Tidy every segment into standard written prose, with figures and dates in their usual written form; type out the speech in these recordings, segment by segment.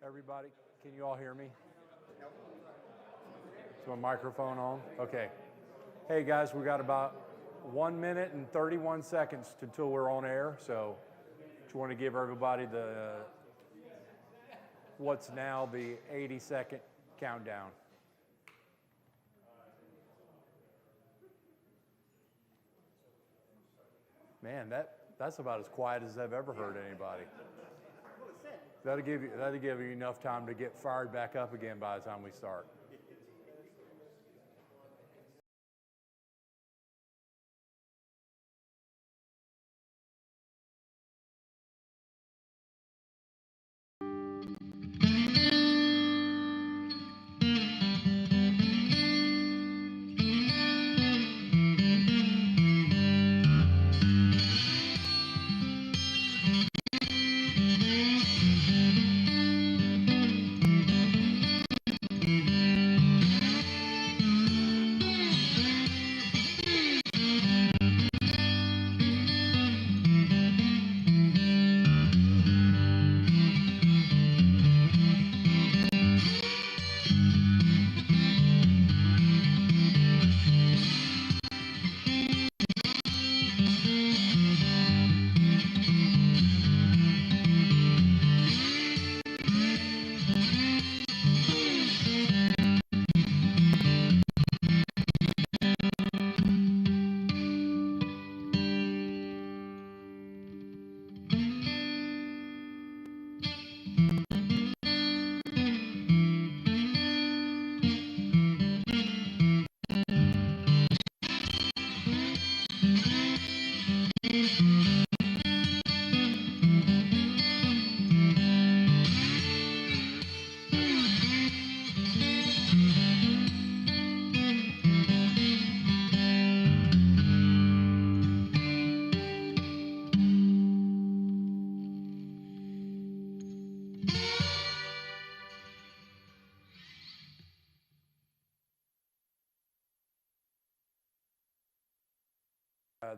everybody? Can you all hear me? Is my microphone on? Okay. Hey guys, we got about 1 minute and 31 seconds until we're on air, so just want to give everybody the what's now the 80-second countdown. Man, that's about as quiet as I've ever heard anybody. That'll give you enough time to get fired back up again by the time we start.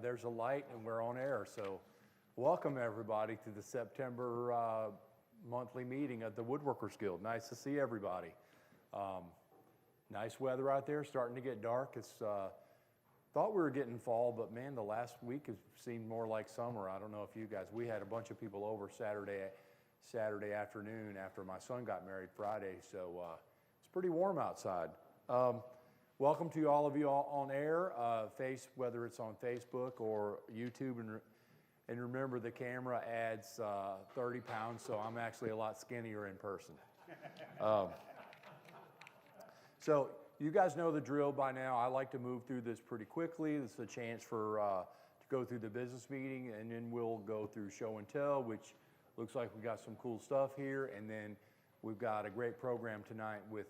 There's a light and we're on air, so welcome everybody to the September monthly meeting at the Woodworkers Guild. Nice to see everybody. Nice weather out there, starting to get dark. It's thought we were getting fall, but man, the last week has seemed more like summer. I don't know if you guys, we had a bunch of people over Saturday afternoon after my son got married Friday, so it's pretty warm outside. Welcome to all of you all on air, whether it's on Facebook or YouTube, and remember the camera adds 30 pounds, so I'm actually a lot skinnier in person. So you guys know the drill by now. I like to move through this pretty quickly. This is a chance for to go through the business meeting, and then we'll go through show and tell, which looks like we got some cool stuff here, and then we've got a great program tonight with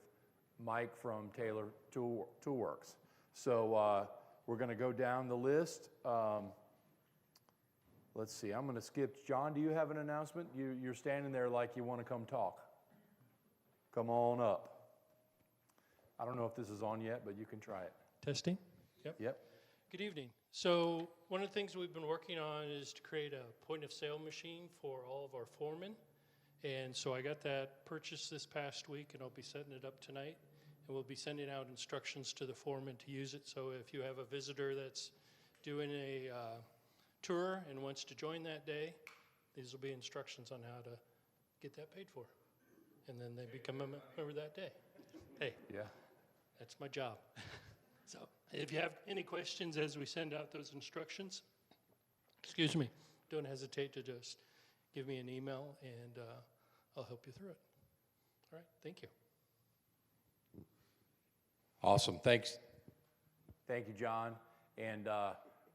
Mike from Taylor Toolworks. So we're going to go down the list. Let's see, I'm going to skip. John, do you have an announcement? You're standing there like you want to come talk. Come on up. I don't know if this is on yet, but you can try it. Testing? Yep. Good evening. So one of the things we've been working on is to create a point of sale machine for all of our foremen. And so I got that purchased this past week, and I'll be setting it up tonight. And we'll be sending out instructions to the foreman to use it. So if you have a visitor that's doing a tour and wants to join that day, these will be instructions on how to get that paid for. And then they become a member that day. Hey, yeah, that's my job. So if you have any questions as we send out those instructions, excuse me, don't hesitate to just give me an email and I'll help you through it. All right, thank you. Awesome, thanks. Thank you, John. And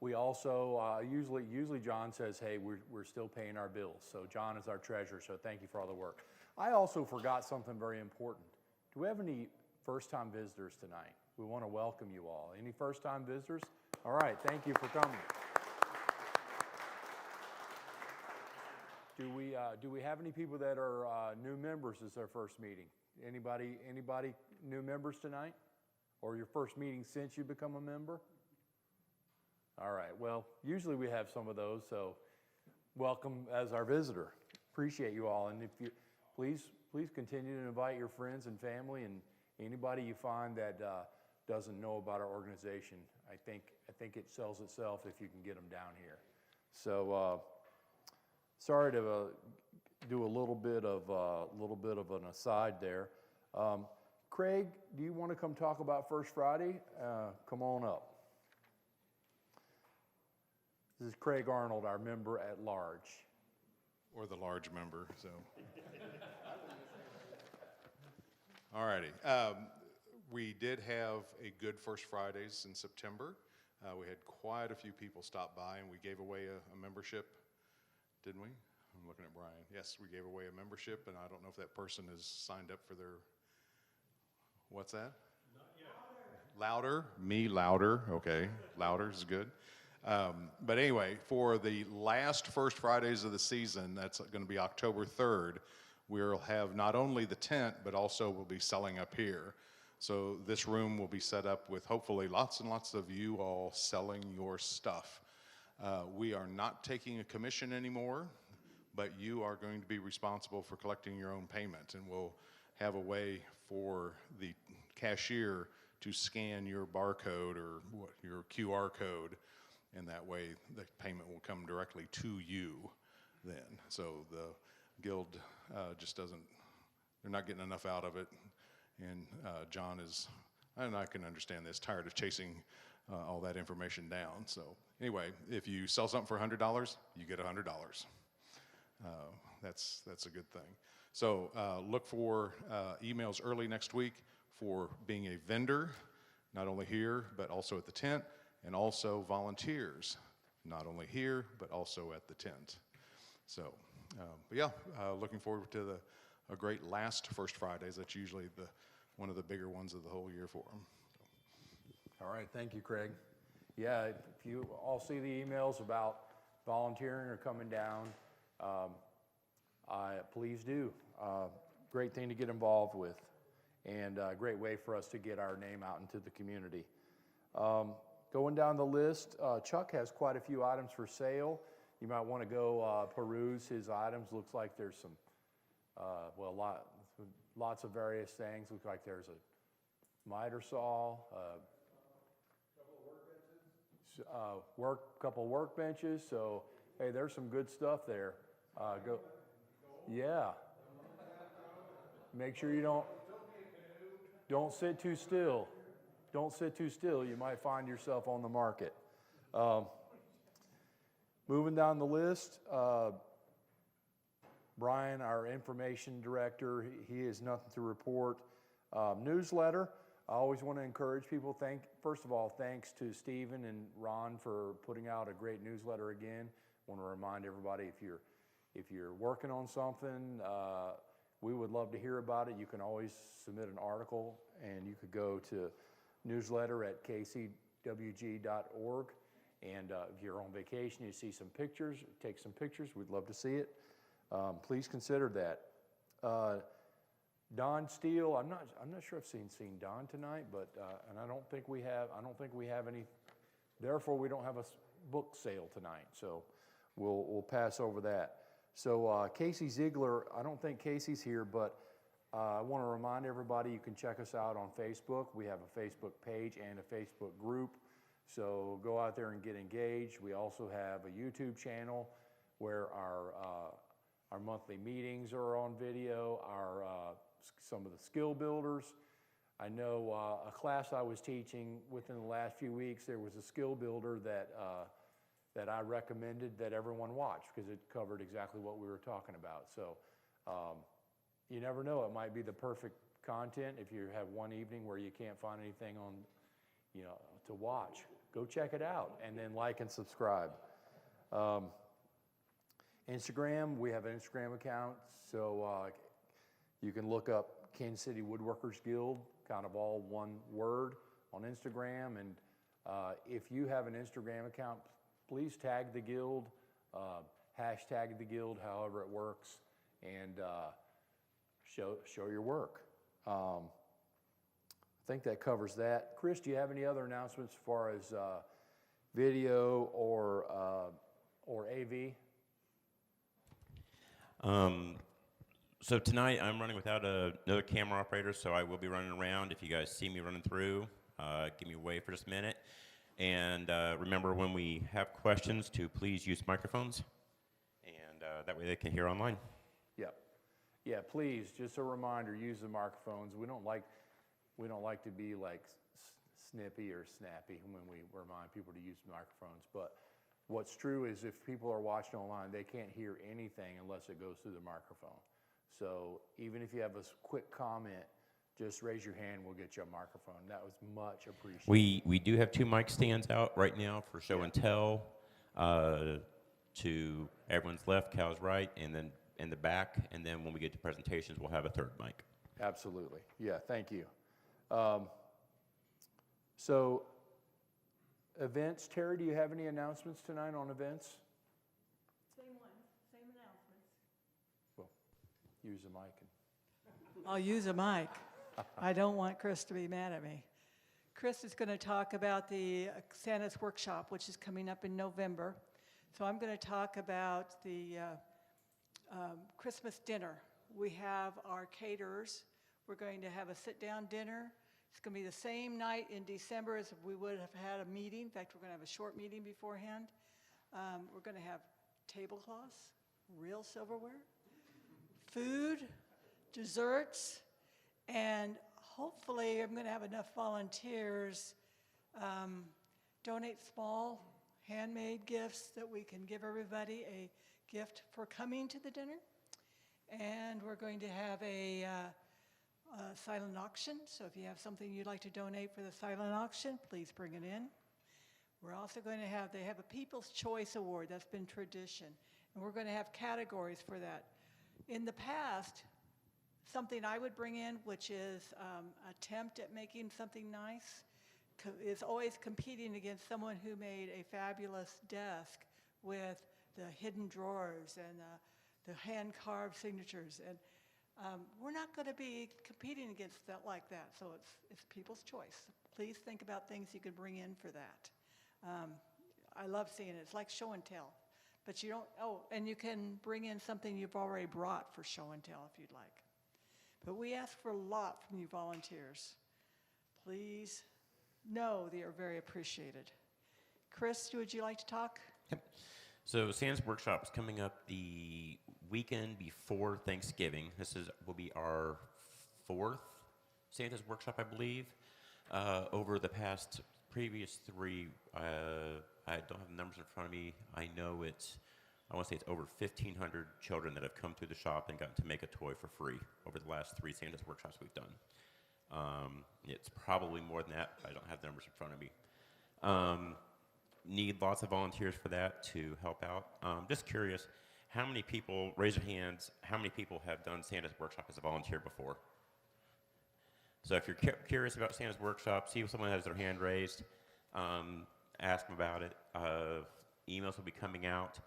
we also, usually John says, hey, we're still paying our bills. So John is our treasurer, so thank you for all the work. I also forgot something very important. Do we have any first-time visitors tonight? We want to welcome you all. Any first-time visitors? All right, thank you for coming. Do we have any people that are new members? Is their first meeting? Anybody new members tonight? Or your first meeting since you become a member? All right, well, usually we have some of those, so welcome as our visitor. Appreciate you all. And if please continue to invite your friends and family and anybody you find that doesn't know about our organization. I think it sells itself if you can get them down here. So sorry to do a little bit of an aside there. Craig, do you want to come talk about First Friday? Come on up. This is Craig Arnold, our member at large. Or the large member, so. All righty. We did have a good First Fridays in September. We had quite a few people stop by, and we gave away a membership, didn't we? I'm looking at Brian. Yes, we gave away a membership, and I don't know if that person is signed up for their, what's that? Not yet. Louder? Me louder. Okay, louder is good. But anyway, for the last First Fridays of the season, that's going to be October 3rd, we'll have not only the tent, but also we'll be selling up here. So this room will be set up with hopefully lots and lots of you all selling your stuff. We are not taking a commission anymore, but you are going to be responsible for collecting your own payment, and we'll have a way for the cashier to scan your barcode or your QR code, and that way the payment will come directly to you then. So the guild just doesn't, they're not getting enough out of it. And John is, and I can understand this, tired of chasing all that information down. So anyway, if you sell something for $100, you get $100. That's a good thing. So look for emails early next week for being a vendor, not only here, but also at the tent, and also volunteers, not only here, but also at the tent. So, but yeah, looking forward to a great last First Fridays. That's usually one of the bigger ones of the whole year for them. All right, thank you, Craig. Yeah, if you all see the emails about volunteering or coming down, please do. Great thing to get involved with, and a great way for us to get our name out into the community. Going down the list, Chuck has quite a few items for sale. You might want to go peruse his items. Looks like there's some, lots of various things. Looks like there's a miter saw, couple workbenches. So, hey, there's some good stuff there. Yeah. Make sure you don't sit too still. Don't sit too still. You might find yourself on the market. Moving down the list, Brian, our information director, he has nothing to report. Newsletter, I always want to encourage people. First of all, thanks to Stephen and Ron for putting out a great newsletter again. I want to remind everybody, if you're working on something, we would love to hear about it. You can always submit an article, and you could go to newsletter at kcwg.org. And if you're on vacation, you see some pictures, take some pictures. We'd love to see it. Please consider that. Don Steele, I'm not sure I've seen Don tonight, but and I don't think we have any. Therefore, we don't have a book sale tonight, so we'll pass over that. So Casey Ziegler, I don't think Casey's here, but I want to remind everybody you can check us out on Facebook. We have a Facebook page and a Facebook group. So go out there and get engaged. We also have a YouTube channel where our monthly meetings are on video, some of the skill builders. I know a class I was teaching within the last few weeks, there was a skill builder that I recommended that everyone watch because it covered exactly what we were talking about. So you never know, it might be the perfect content if you have one evening where you can't find anything on, to watch. Go check it out and then like and subscribe. Instagram, we have an Instagram account, so you can look up Kansas City Woodworkers Guild, kind of all one word on Instagram. And if you have an Instagram account, please tag the guild, hashtag the guild, however it works, and show your work. I think that covers that. Chris, do you have any other announcements as far as video or AV? So tonight I'm running without another camera operator, so I will be running around. If you guys see me running through, give me a wave for just a minute. And remember, when we have questions, to please use microphones, and that way they can hear online. Yep. Yeah, please, just a reminder, use the microphones. We don't like to be like snippy or snappy when we remind people to use microphones. But what's true is if people are watching online, they can't hear anything unless it goes through the microphone. So even if you have a quick comment, just raise your hand, we'll get you a microphone. That was much appreciated. We do have 2 mic stands out right now for show and tell. To everyone's left, Cal's right, and then in the back, and then when we get to presentations, we'll have a 3rd mic. Absolutely. Yeah, thank you. So events, Terry, do you have any announcements tonight on events? Same announcements. Well, use the mic. I'll use a mic. I don't want Chris to be mad at me. Chris is going to talk about the Santa's Workshop, which is coming up in November. So I'm going to talk about the Christmas dinner. We have our caterers. We're going to have a sit-down dinner. It's going to be the same night in December as we would have had a meeting. In fact, we're going to have a short meeting beforehand. We're going to have tablecloths, real silverware, food, desserts, and hopefully I'm going to have enough volunteers donate small handmade gifts that we can give everybody a gift for coming to the dinner. And we're going to have a silent auction. So if you have something you'd like to donate for the silent auction, please bring it in. We're also going to have, they have a People's Choice Award. That's been tradition. And we're going to have categories for that. In the past, something I would bring in, which is attempt at making something nice, is always competing against someone who made a fabulous desk with the hidden drawers and the hand-carved signatures. And we're not going to be competing against that like that. So it's people's choice. Please think about things you could bring in for that. I love seeing it. It's like show and tell. But you don't, and you can bring in something you've already brought for show and tell if you'd like. But we ask for a lot from you volunteers. Please know they are very appreciated. Chris, would you like to talk? Yep. So Santa's Workshop is coming up the weekend before Thanksgiving. Will be our 4th Santa's Workshop, I believe. Over the previous 3, I don't have the numbers in front of me. I know I want to say it's over 1,500 children that have come through the shop and gotten to make a toy for free over the last 3 Santa's Workshops we've done. It's probably more than that, but I don't have the numbers in front of me. Need lots of volunteers for that to help out. Just curious, how many people, raise your hands, how many people have done Santa's Workshop as a volunteer before? So if you're curious about Santa's Workshop, see if someone has their hand raised, ask them about it. Emails will be coming out.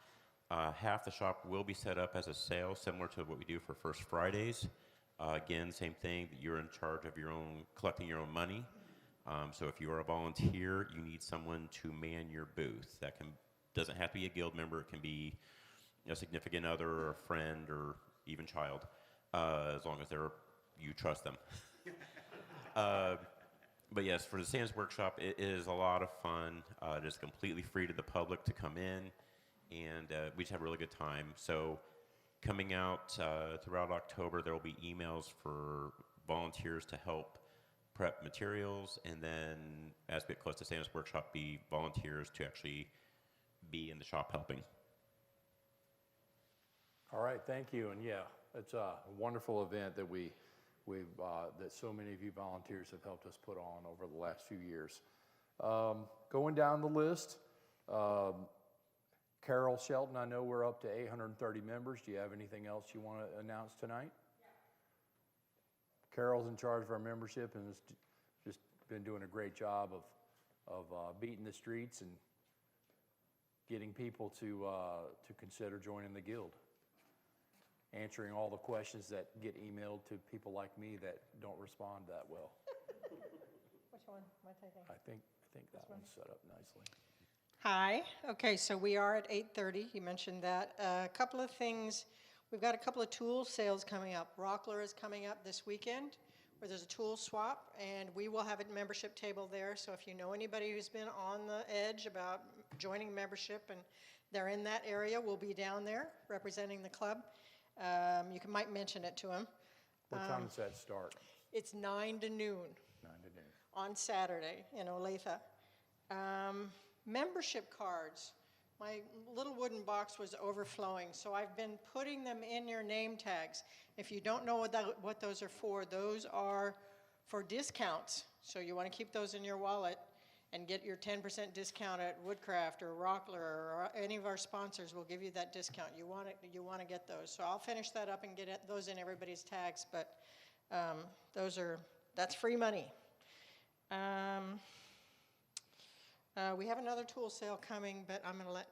Half the shop will be set up as a sale, similar to what we do for First Fridays. Again, same thing, that you're in charge of collecting your own money. So if you are a volunteer, you need someone to man your booth. That doesn't have to be a guild member. It can be a significant other or a friend or even child, as long as you trust them. But yes, for the Santa's Workshop, it is a lot of fun. It is completely free to the public to come in, and we just have a really good time. So coming out throughout October, there will be emails for volunteers to help prep materials, and then as we get close to Santa's Workshop, be volunteers to actually be in the shop helping. All right, thank you. And yeah, it's a wonderful event that that so many of you volunteers have helped us put on over the last few years. Going down the list, Carole, Shelton, I know we're up to 830 members. Do you have anything else you want to announce tonight? Carole's in charge of our membership and has just been doing a great job of beating the streets and getting people to consider joining the guild. Answering all the questions that get emailed to people like me that don't respond that well. Which one am I taking? I think that one's set up nicely. Hi. Okay, so we are at 8:30. You mentioned that. A couple of things. We've got a couple of tool sales coming up. Rockler is coming up this weekend, where there's a tool swap, and we will have a membership table there. So if you know anybody who's been on the edge about joining membership and they're in that area, we'll be down there representing the club. Might mention it to them. What time does that start? It's 9 to noon 9 to noon. on Saturday in Olathe. Membership cards. My little wooden box was overflowing, so I've been putting them in your name tags. If you don't know what those are for discounts. So you want to keep those in your wallet and get your 10% discount at Woodcraft or Rockler or any of our sponsors will give you that discount. You want to get those. So I'll finish that up and get those in everybody's tags, but that's free money. We have another tool sale coming, but I'm going to let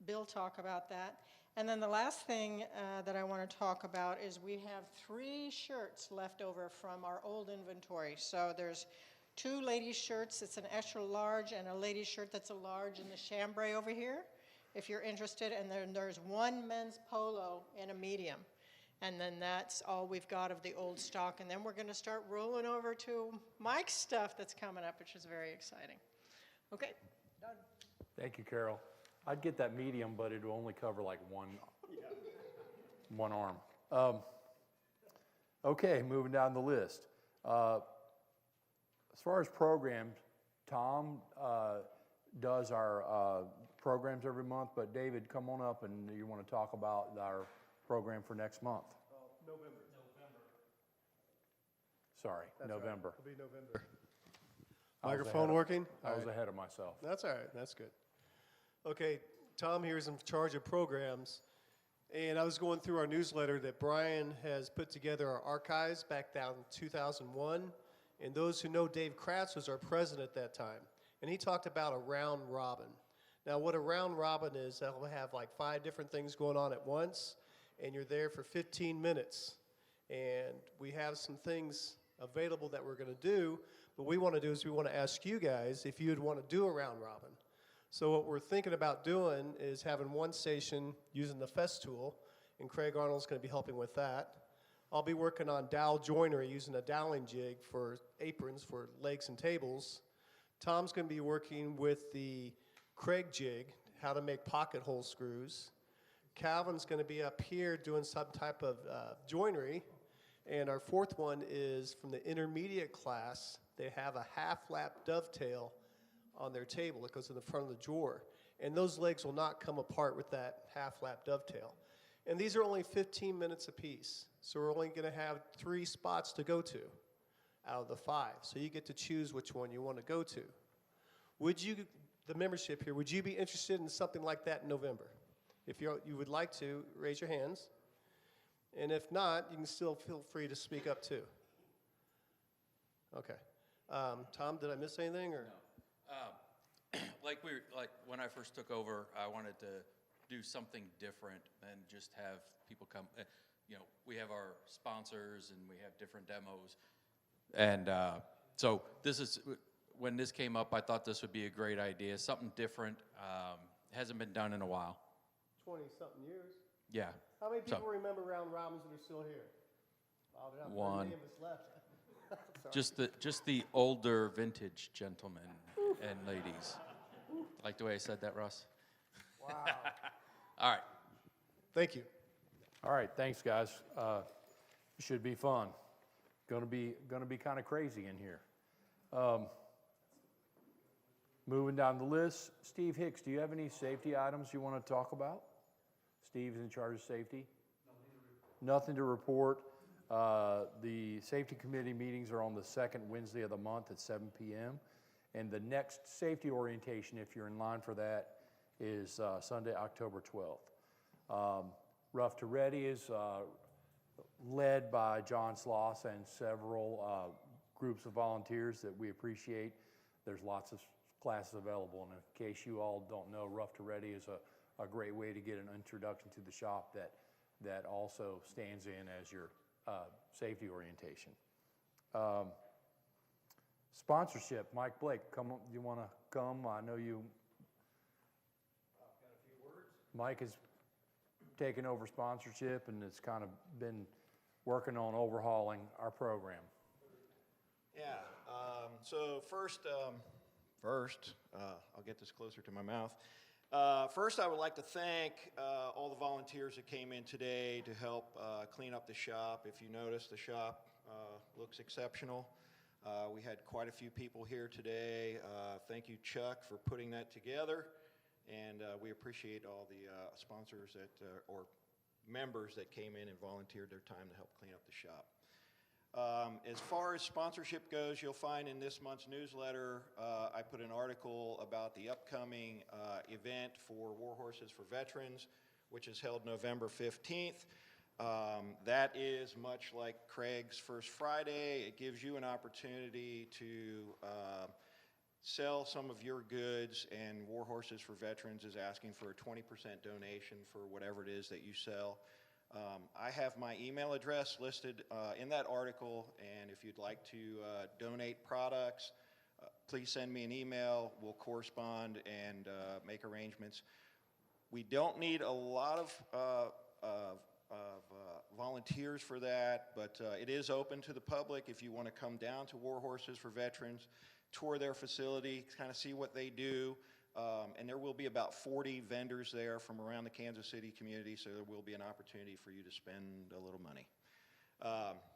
Bill talk about that. And then the last thing that I want to talk about is we have 3 shirts left over from our old inventory. So there's 2 ladies' shirts. It's an extra large and a ladies' shirt that's a large in the chambray over here, if you're interested. And then there's 1 men's polo in a medium. And then that's all we've got of the old stock. And then we're going to start rolling over to Mike's stuff that's coming up, which is very exciting. Okay, done. Thank you, Carol. I'd get that medium, but it will only cover like one arm. Okay, moving down the list. As far as programs, Tom does our programs every month, but David, come on up and you want to talk about our program for next month. November. Sorry, That's November. Right. It'll be November. I was Microphone working? I was ahead of myself. That's all right. That's good. Okay, Tom here is in charge of programs, and I was going through our newsletter that Brian has put together our archives back down in 2001, and those who know Dave Kratz was our president at that time, and he talked about a round robin. Now, what a round robin is, that will have like 5 different things going on at once, and you're there for 15 minutes, and we have some things available that we're going to do. What we want to do is we want to ask you guys if you'd want to do a round robin. So what we're thinking about doing is having one station using the fest tool, and Craig Arnold's going to be helping with that. I'll be working on dowel joinery using a doweling jig for aprons for legs and tables. Tom's going to be working with the Craig jig, how to make pocket hole screws. Calvin's going to be up here doing some type of joinery. And our 4th one is from the intermediate class. They have a half-lap dovetail on their table. It goes in the front of the drawer. And those legs will not come apart with that half-lap dovetail. And these are only 15 minutes apiece. So we're only going to have 3 spots to go to out of the 5. So you get to choose which one you want to go to. Would you, the membership here, would you be interested in something like that in November? If you would like to, raise your hands. And if not, you can still feel free to speak up too. Okay. Tom, did I miss anything? Or? No. Like when I first took over, I wanted to do something different and just have people come. We have our sponsors and we have different demos. And so when this came up, I thought this would be a great idea. Something different. Hasn't been done in a while. 20-something years. Yeah. How many people remember round robins that are still here? Wow, there are 1. many of us left. Just the older vintage gentlemen and ladies. Like the way I said that, Russ? Wow. All right. Thank you. All right, thanks, guys. It should be fun. Gonna be kind of crazy in here. Moving down the list, Steve Hicks, do you have any safety items you want to talk about? Steve's in charge of safety. Nothing to report. The safety committee meetings are on the 2nd Wednesday of the month at 7 p.m. And the next safety orientation, if you're in line for that, is Sunday, October 12th. Rough to Ready is led by John Sloss and several groups of volunteers that we appreciate. There's lots of classes available, and in case you all don't know, Rough to Ready is a great way to get an introduction to the shop that also stands in as your safety orientation. Sponsorship, Mike Blake, come on, you want to come? I know you. I've got a few words. Mike is taken over sponsorship and has kind of been working on overhauling our program. Yeah, so first, I'll get this closer to my mouth. First, I would like to thank all the volunteers that came in today to help clean up the shop. If you notice, the shop looks exceptional. We had quite a few people here today. Thank you, Chuck, for putting that together. And we appreciate all the sponsors or members that came in and volunteered their time to help clean up the shop. As far as sponsorship goes, you'll find in this month's newsletter, I put an article about the upcoming event for War Horses for Veterans, which is held November 15th. That is much like Craig's First Friday. It gives you an opportunity to sell some of your goods, and War Horses for Veterans is asking for a 20% donation for whatever it is that you sell. I have my email address listed in that article, and if you'd like to donate products, please send me an email. We'll correspond and make arrangements. We don't need a lot of volunteers for that, but it is open to the public if you want to come down to War Horses for Veterans, tour their facility, kind of see what they do. And there will be about 40 vendors there from around the Kansas City community, so there will be an opportunity for you to spend a little money.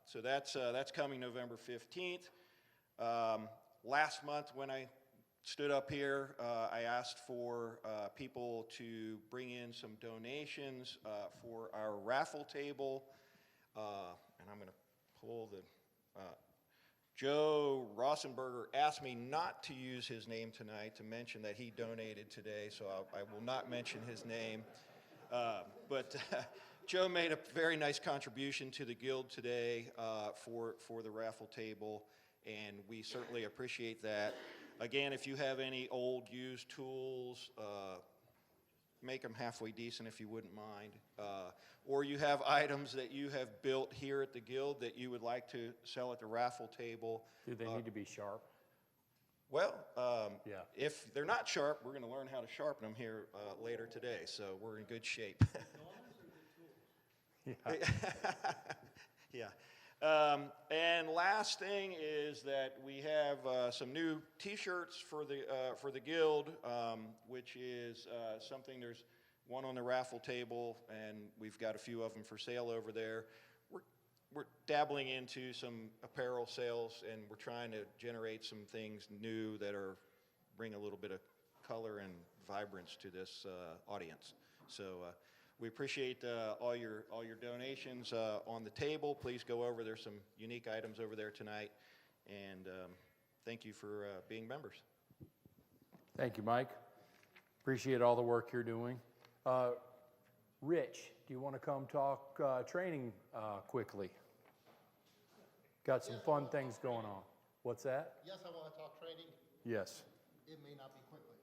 So that's coming November 15th. Last month when I stood up here, I asked for people to bring in some donations for our raffle table. And I'm going to pull the... Joe Rossenberger asked me not to use his name tonight, to mention that he donated today, so I will not mention his name. But Joe made a very nice contribution to the Guild today for the raffle table, and we certainly appreciate that. Again, if you have any old used tools, make them halfway decent if you wouldn't mind. Or you have items that you have built here at the Guild that you would like to sell at the raffle table. Do they need to be sharp? Well, Yeah. if they're not sharp, we're going to learn how to sharpen them here later today, so we're in good shape. Yeah. And last thing is that we have some new T-shirts for the Guild, which is something. There's one on the raffle table, and we've got a few of them for sale over there. We're dabbling into some apparel sales, and we're trying to generate some things new that bring a little bit of color and vibrance to this audience. So we appreciate all your donations on the table. Please go over. There's some unique items over there tonight, and thank you for being members. Thank you, Mike. Appreciate all the work you're doing. Rich, do you want to come talk training quickly? Got some fun things going on. What's that? Yes, I want to talk training. Yes. It may not be quickly.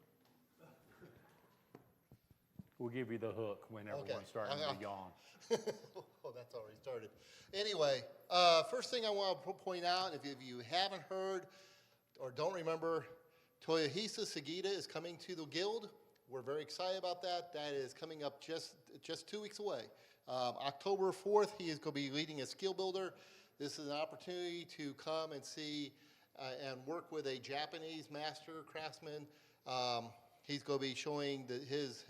We'll give you the hook when everyone's starting to yawn. Oh, that's already started. Anyway, first thing I want to point out, if you haven't heard or don't remember, Toyohisa Sagita is coming to the Guild. We're very excited about that. That is coming up just 2 weeks away. October 4th, he is going to be leading a skill builder. This is an opportunity to come and see and work with a Japanese master craftsman. He's going to be showing his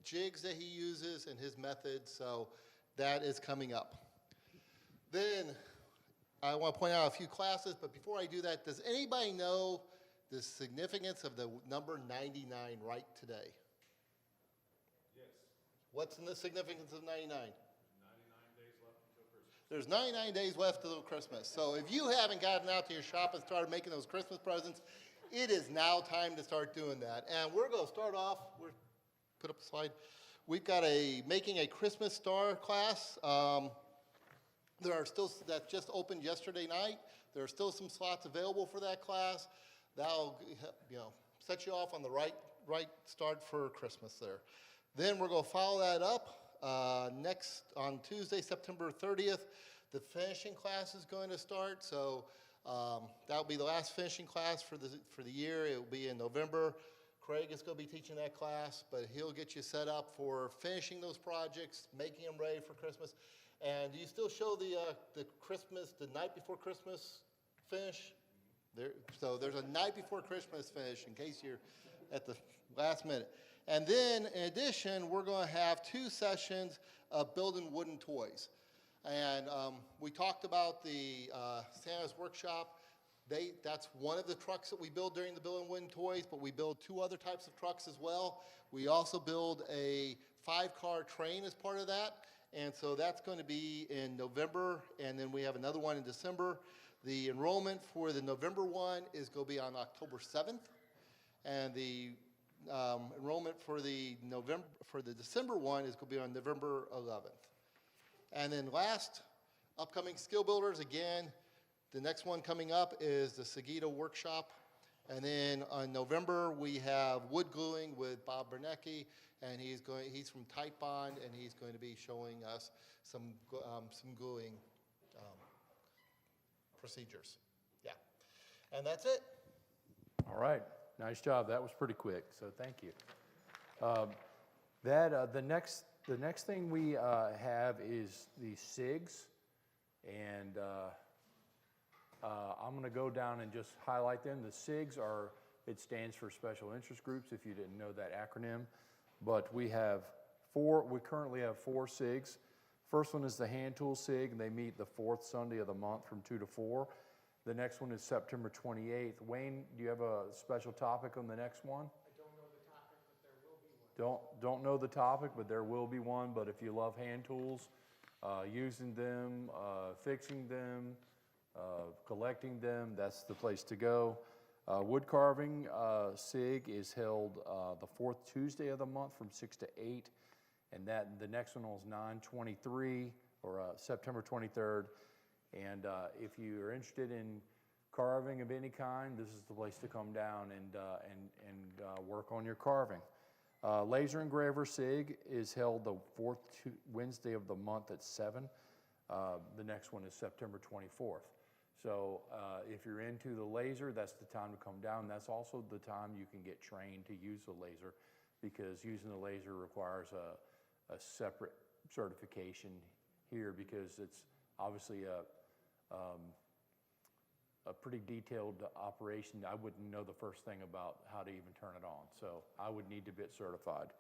jigs that he uses and his methods, so that is coming up. Then I want to point out a few classes, but before I do that, does anybody know the significance of the number 99 right today? Yes. What's the significance of 99? 99 days left until Christmas. There's 99 days left till Christmas. So if you haven't gotten out to your shop and started making those Christmas presents, it is now time to start doing that. And we're going to start off, put up a slide. We've got making a Christmas star class. There are still, that just opened yesterday night. There are still some slots available for that class. That'll, set you off on the right start for Christmas there. Then we're going to follow that up next on Tuesday, September 30th. The finishing class is going to start. So that'll be the last finishing class for the year. It will be in November. Craig is going to be teaching that class, but he'll get you set up for finishing those projects, making them ready for Christmas. And do you still show the Christmas, the night before Christmas finish? So there's a night before Christmas finish in case you're at the last minute. And then, in addition, we're going to have 2 sessions of building wooden toys. And we talked about the Santa's Workshop. That's one of the trucks that we build during the building wooden toys, but we build 2 other types of trucks as well. We also build a 5-car train as part of that. And so that's going to be in November, and then we have another one in December. The enrollment for the November one is going to be on October 7th, and the enrollment for the December one is going to be on November 11th. And then last, upcoming skill builders, again, the next one coming up is the Sagita Workshop. And then on November, we have wood gluing with Bob Bernecki, and he's from Tight Bond, and he's going to be showing us some gluing procedures. Yeah, and that's it. All right, nice job. That was pretty quick, so thank you. The next thing we have is the SIGs, and I'm going to go down and just highlight them. The SIGs it stands for Special Interest Groups, if you didn't know that acronym. But we currently have 4 SIGs. First one is the hand tool SIG, and they meet the 4th Sunday of the month from 2 to 4. The next one is September 28th. Wayne, do you have a special topic on the next one? I don't know the topic, but there will be one. Don't know the topic, but there will be one. But if you love hand tools, using them, fixing them, collecting them, that's the place to go. Wood carving SIG is held the 4th Tuesday of the month from 6 to 8. And the next one was 9/23 or September 23rd. And if you're interested in carving of any kind, this is the place to come down and work on your carving. Laser engraver SIG is held the 4th Wednesday of the month at 7. The next one is September 24th. So if you're into the laser, that's the time to come down. That's also the time you can get trained to use the laser, because using the laser requires a separate certification here, because it's obviously a pretty detailed operation. I wouldn't know the first thing about how to even turn it on, so I would need to get certified.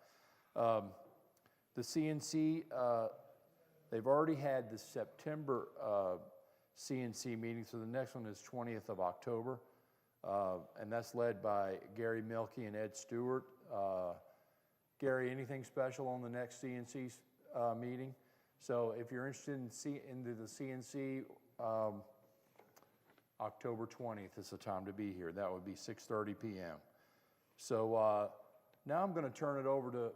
The CNC, they've already had the September CNC meeting, so the next one is 20th of October, and that's led by Gary Mielke and Ed Stewart. Gary, anything special on the next CNC meeting? So if you're interested in the CNC, October 20th is the time to be here. That would be 6:30 p.m. So now I'm going to turn it over to...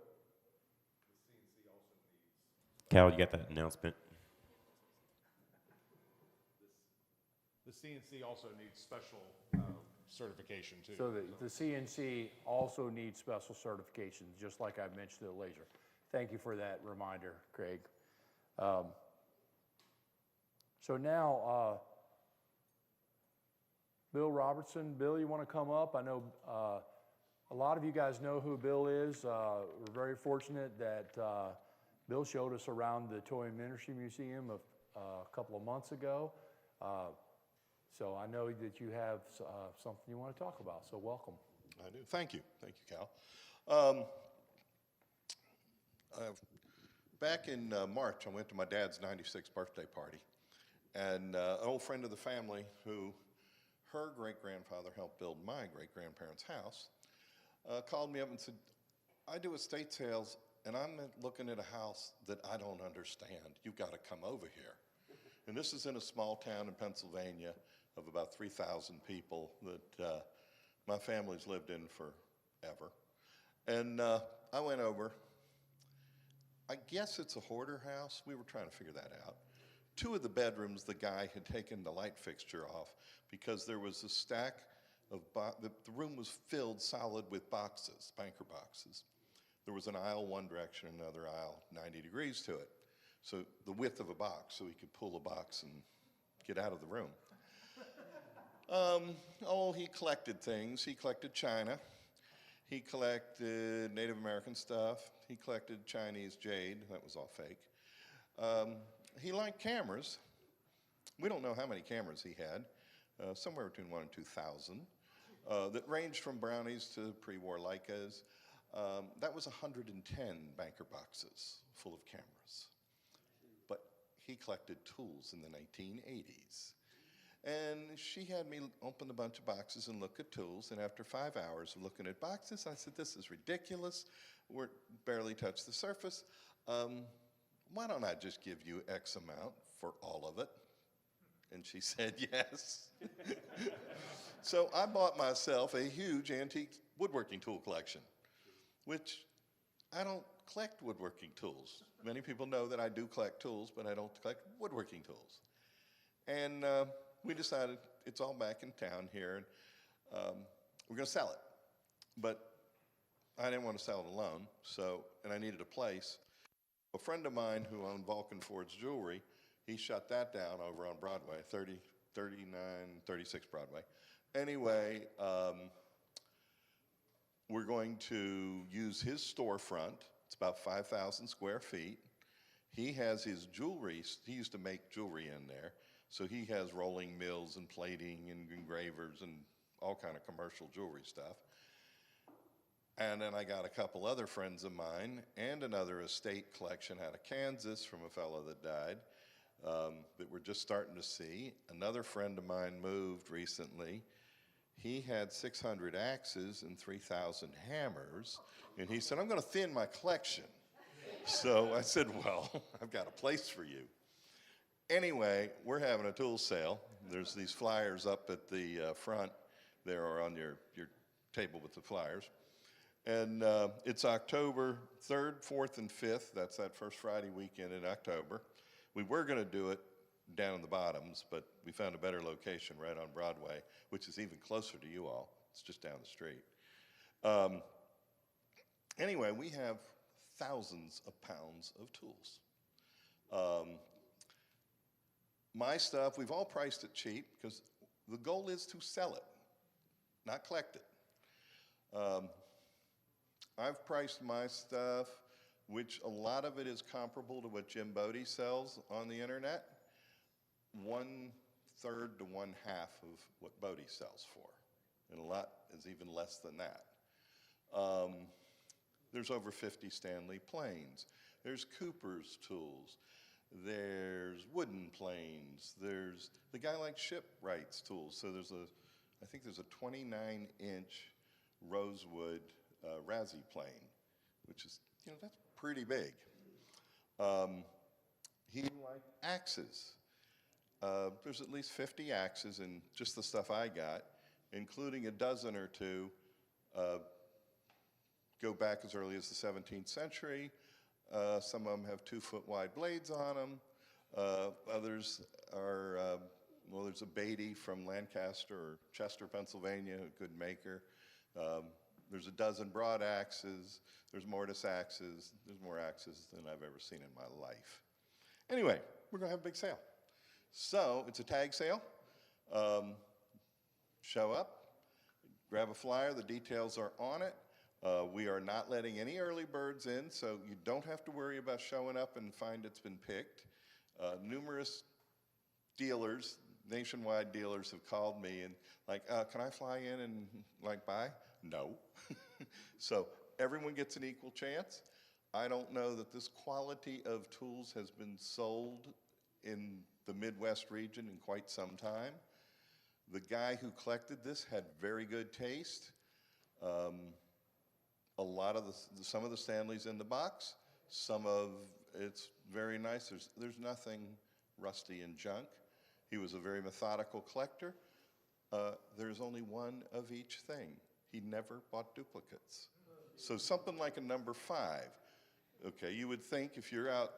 Cal, you got that announcement? The CNC also needs special certification too. So the CNC also needs special certification, just like I mentioned the laser. Thank you for that reminder, Craig. So now, Bill Robertson. Bill, you want to come up? I know a lot of you guys know who Bill is. We're very fortunate that Bill showed us around the Toy and Miniature Museum a couple of months ago. So I know that you have something you want to talk about, so welcome. I do. Thank you. Thank you, Cal. Back in March, I went to my dad's 96th birthday party, and an old friend of the family who her great-grandfather helped build my great-grandparents' house called me up and said, I do estate sales, and I'm looking at a house that I don't understand. You've got to come over here. And this is in a small town in Pennsylvania of about 3,000 people that my family's lived in forever. And I went over. I guess it's a hoarder house. We were trying to figure that out. 2 of the bedrooms, the guy had taken the light fixture off because there was a stack of the room was filled solid with boxes, banker boxes. There was an aisle one direction, another aisle 90 degrees to it. So the width of a box, so he could pull a box and get out of the room. He collected things. He collected china. He collected Native American stuff. He collected Chinese jade. That was all fake. He liked cameras. We don't know how many cameras he had, somewhere between 1,000 and 2,000, that ranged from brownies to pre-war Leicas. That was 110 banker boxes full of cameras. But he collected tools in the 1980s. And she had me open a bunch of boxes and look at tools, and after 5 hours of looking at boxes, I said, this is ridiculous. We're barely touched the surface. Why don't I just give you X amount for all of it? And she said yes. So I bought myself a huge antique woodworking tool collection, which I don't collect woodworking tools. Many people know that I do collect tools, but I don't collect woodworking tools. And we decided it's all back in town here, and we're going to sell it. But I didn't want to sell it alone, and I needed a place. A friend of mine who owned Vulcan Ford's Jewelry, he shut that down over on Broadway, 36 Broadway. Anyway, we're going to use his storefront. It's about 5,000 square feet. He has his jewelry. He used to make jewelry in there. So he has rolling mills and plating and engravers and all kind of commercial jewelry stuff. And then I got a couple other friends of mine and another estate collection out of Kansas from a fellow that died that we're just starting to see. Another friend of mine moved recently. He had 600 axes and 3,000 hammers. And he said, I'm going to thin my collection. So I said, well, I've got a place for you. Anyway, we're having a tool sale. There's these flyers up at the front there or on your table with the flyers. And it's October 3rd, 4th, and 5th. That's that first Friday weekend in October. We were going to do it down in the Bottoms, but we found a better location right on Broadway, which is even closer to you all. It's just down the street. Anyway, we have thousands of pounds of tools. My stuff, we've all priced it cheap because the goal is to sell it, not collect it. I've priced my stuff, which a lot of it is comparable to what Jim Bodie sells on the internet, 1/3 to 1/2 of what Bodie sells for. And a lot is even less than that. There's over 50 Stanley planes. There's Cooper's tools. There's wooden planes. There's the guy like Shipwright's tools. So I think there's a 29-inch rosewood Razzie plane, which is, that's pretty big. He liked axes. There's at least 50 axes in just the stuff I got, including a dozen or two go back as early as the 17th century. Some of them have 2-foot wide blades on them. Others are, there's a Bany from Lancaster or Chester, Pennsylvania, a good maker. There's a dozen broad axes. There's mortise axes. There's more axes than I've ever seen in my life. Anyway, we're going to have a big sale. So it's a tag sale. Show up, grab a flyer. The details are on it. We are not letting any early birds in, so you don't have to worry about showing up and find it's been picked. Numerous dealers, nationwide dealers, have called me and can I fly in and buy? No. So everyone gets an equal chance. I don't know that this quality of tools has been sold in the Midwest region in quite some time. The guy who collected this had very good taste. A lot of some of the Stanley's in the box. Some of it's very nice. There's nothing rusty and junk. He was a very methodical collector. There's only one of each thing. He never bought duplicates. So something like a number 5. Okay, you would think if you're out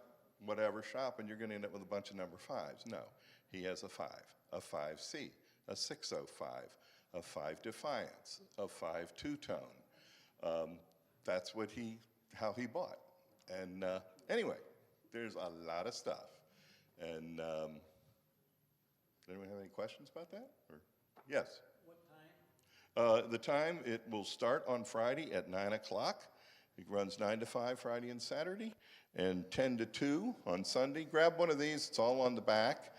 shopping, you're going to end up with a bunch of number 5s. No, he has a 5, a 5C, a 605, a 5 Defiance, a 5 two-tone. That's how he bought. And anyway, there's a lot of stuff. And anyone have any questions about that? Or yes? What time? The time, it will start on Friday at 9 o'clock. It runs 9 to 5 Friday and Saturday, and 10 to 2 on Sunday. Grab one of these, it's all on the back.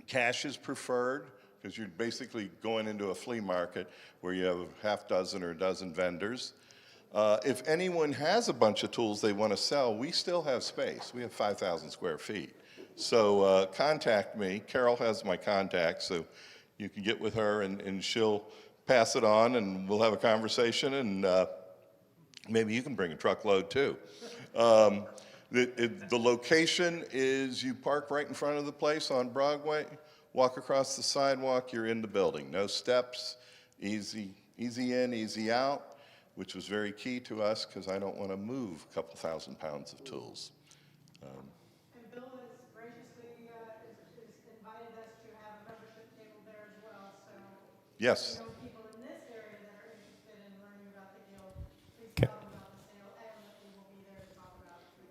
Cash is preferred, because you're basically going into a flea market where you have a half dozen or a dozen vendors. If anyone has a bunch of tools they want to sell, we still have space. We have 5,000 square feet. So contact me. Carole has my contact, so you can get with her and she'll pass it on and we'll have a conversation, and maybe you can bring a truckload too. The location is you park right in front of the place on Broadway, walk across the sidewalk, you're in the building. No steps, easy in, easy out, which was very key to us because I don't want to move a couple thousand pounds of tools. And Bill has graciously is invited us to have a membership table there as well, so. Yes. If you know people in this area that are interested in learning about the Guild, please tell them about the sale, and that we will be there to talk about the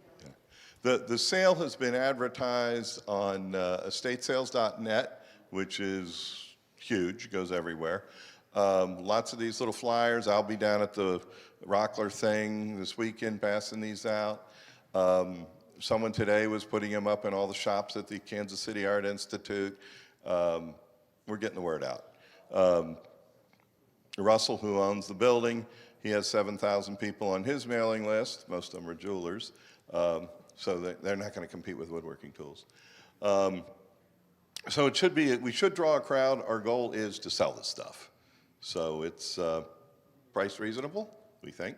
Guild. The sale has been advertised on estatesales.net, which is huge, goes everywhere. Lots of these little flyers. I'll be down at the Rockler thing this weekend passing these out. Someone today was putting them up in all the shops at the Kansas City Art Institute. We're getting the word out. Russell, who owns the building, he has 7,000 people on his mailing list. Most of them are jewelers. So they're not going to compete with woodworking tools. So it should be, we should draw a crowd. Our goal is to sell this stuff. So it's price reasonable, we think,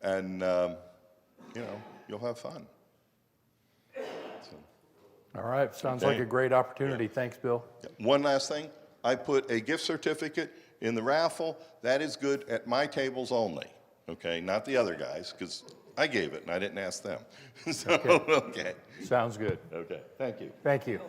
and you know, you'll have fun. So. All right, sounds like a great opportunity. Thanks, Bill. One last thing, I put a gift certificate in the raffle. That is good at my tables only, okay, not the other guys, because I gave it and I didn't ask them. So, okay. Sounds good. Okay, thank you. Thank you.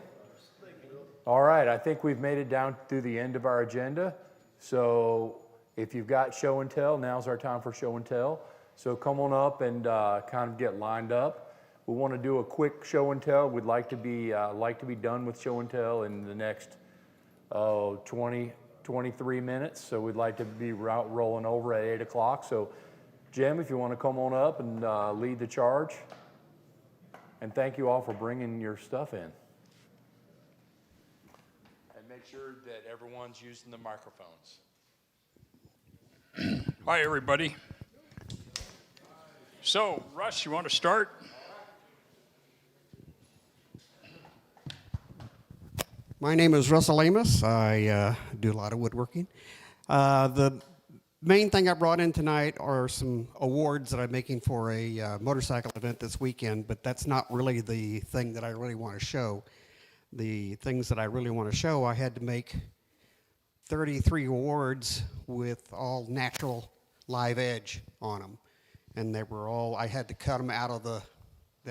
All right, I think we've made it down through the end of our agenda. So if you've got show and tell, now's our time for show and tell. So come on up and kind of get lined up. We want to do a quick show and tell. We'd like to be done with show and tell in the next 23 minutes. So we'd like to be rolling over at 8 o'clock. So Jim, if you want to come on up and lead the charge. And thank you all for bringing your stuff in. And make sure that everyone's using the microphones. Hi, everybody. So, Russ, you want to start? My name is Russell Amos. I do a lot of woodworking. The main thing I brought in tonight are some awards that I'm making for a motorcycle event this weekend, but that's not really the thing that I really want to show. The things that I really want to show, I had to make 33 awards with all natural live edge on them. And they were all, I had to cut them out of the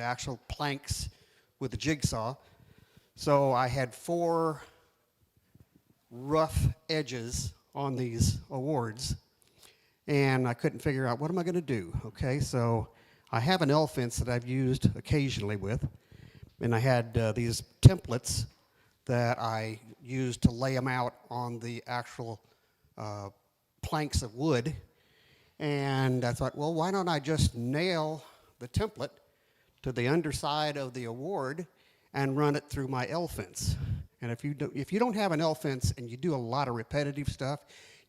actual planks with the jigsaw. So I had 4 rough edges on these awards, and I couldn't figure out what am I going to do. Okay, so I have an L fence that I've used occasionally with, and I had these templates that I used to lay them out on the actual planks of wood. And I thought, well, why don't I just nail the template to the underside of the award and run it through my L fence. And if you don't have an L fence and you do a lot of repetitive stuff,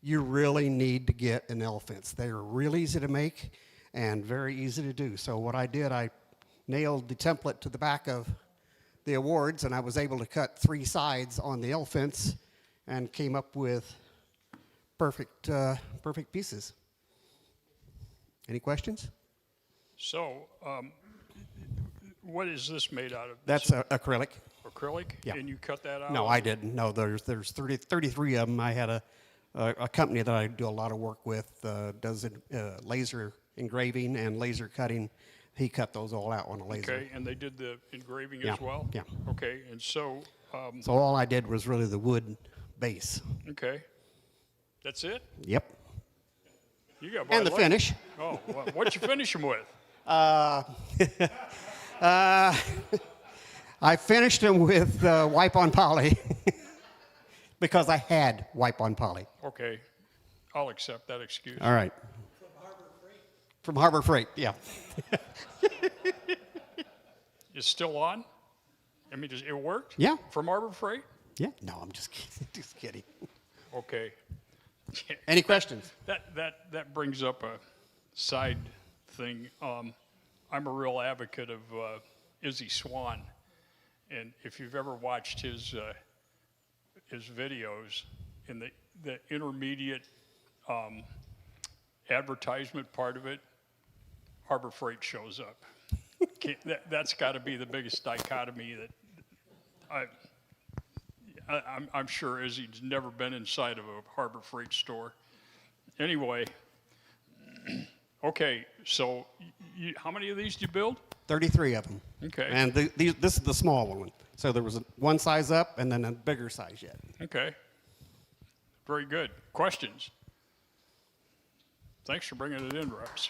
you really need to get an L fence. They are really easy to make and very easy to do. So what I did, I nailed the template to the back of the awards, and I was able to cut 3 sides on the L fence and came up with perfect pieces. Any questions? So, what is this made out of? That's acrylic. Acrylic? Yeah. And you cut that out? No, I didn't. No, there's 33 of them. I had a company that I do a lot of work with, does laser engraving and laser cutting. He cut those all out on a laser. Okay, and they did the engraving Yeah, as well? yeah. Okay, and so... So all I did was really the wood base. Okay. That's it? Yep. You got And the finish. Oh, well, what you finish them with? I finished them with wipe on poly. because I had wipe-on poly. Okay, I'll accept that excuse. All right. From Harbor Freight, yeah. It's still on? I mean, it worked? Yeah. From Harbor Freight? Yeah, no, I'm just kidding. Just kidding. Okay. Any questions? That brings up a side thing. I'm a real advocate of Izzy Swan, and if you've ever watched his videos in the intermediate advertisement part of it, Harbor Freight shows up. That's got to be the biggest dichotomy that I'm sure Izzy's never been inside of a Harbor Freight store. Anyway, okay, so how many of these do you build? 33 of them. Okay. And this is the small one. So there was one size up and then a bigger size yet. Okay. Very good. Questions? Thanks for bringing it in, Russ.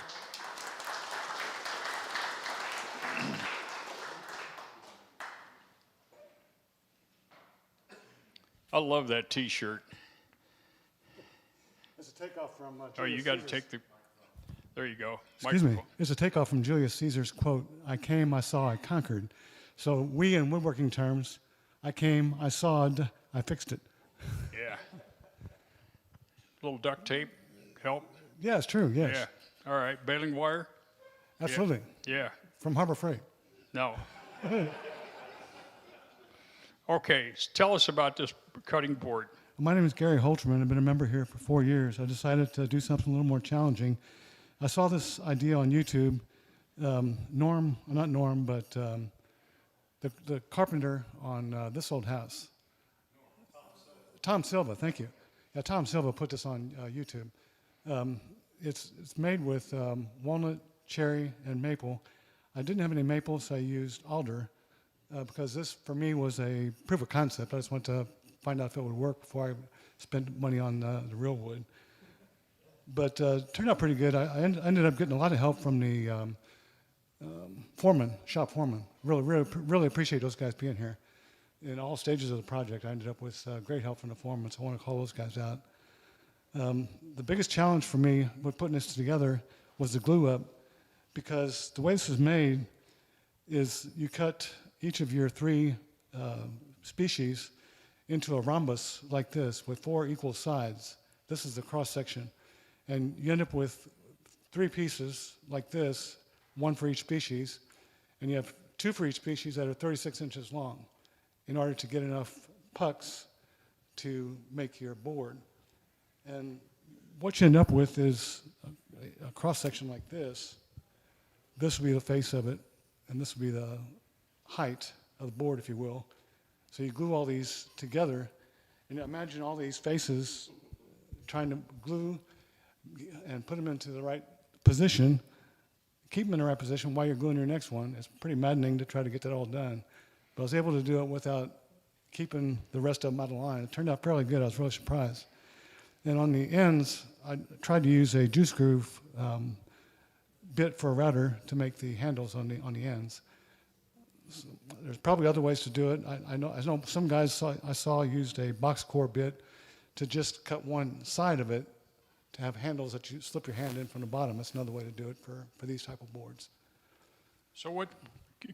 I love that T-shirt. It's a takeoff from Oh, you got to take the. There you go. Excuse me. Microphone. It's a takeoff from Julius Caesar's quote, "I came, I saw, I conquered." So we, in woodworking terms, I came, I sawed, I fixed it. Yeah. Little duct tape help. Yeah, it's true, yes. Yeah. All right. Baling wire. Absolutely. Yeah. From Harbor Freight. No. Okay. Tell us about this cutting board. My name is Gary Holterman. I've been a member here for 4 years. I decided to do something a little more challenging. I saw this idea on YouTube. Not Norm, but the carpenter on this old house. Tom Silva, thank you. Yeah, Tom Silva put this on YouTube. It's made with walnut, cherry, and maple. I didn't have any maple, so I used alder because this, for me, was a proof of concept. I just wanted to find out if it would work before I spent money on the real wood. But turned out pretty good. I ended up getting a lot of help from the foreman, shop foreman. Really appreciate those guys being here. In all stages of the project, I ended up with great help from the foreman, so I want to call those guys out. The biggest challenge for me with putting this together was the glue up, because the way this is made is you cut each of your 3 species into a rhombus like this with 4 equal sides. This is the cross section. And you end up with 3 pieces like this, 1 for each species, and you have 2 for each species that are 36 inches long in order to get enough pucks to make your board. And what you end up with is a cross section like this. This will be the face of it, and this will be the height of the board, if you will. So you glue all these together, and imagine all these faces trying to glue and put them into the right position, keep them in the right position while you're gluing your next one. It's pretty maddening to try to get that all done. But I was able to do it without keeping the rest of them out of line. It turned out fairly good. I was really surprised. And on the ends, I tried to use a juice groove bit for a router to make the handles on the ends. So there's probably other ways to do it. I know some guys I saw used a box core bit to just cut one side of it to have handles that you slip your hand in from the bottom. That's another way to do it for these type of boards. So what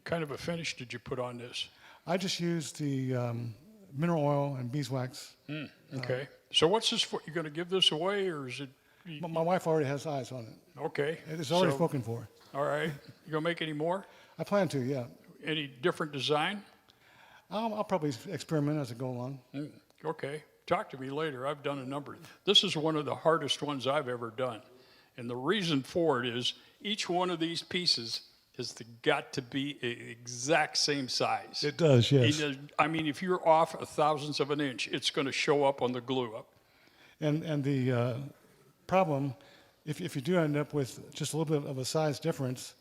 kind of a finish did you put on this? I just used the mineral oil and beeswax. Okay. So what's this for? You going to give this away, or is it? My wife already has eyes on it. Okay. It's already spoken for. All right. You going to make any more? I plan to, yeah. Any different design? I'll probably experiment as I go along. Okay. Talk to me later. I've done a number. This is one of the hardest ones I've ever done. And the reason for it is each one of these pieces has got to be the exact same size. It does, yes. I mean, if you're off a thousandth of an inch, it's going to show up on the glue up. And the problem, if you do end up with just a little bit of a size difference,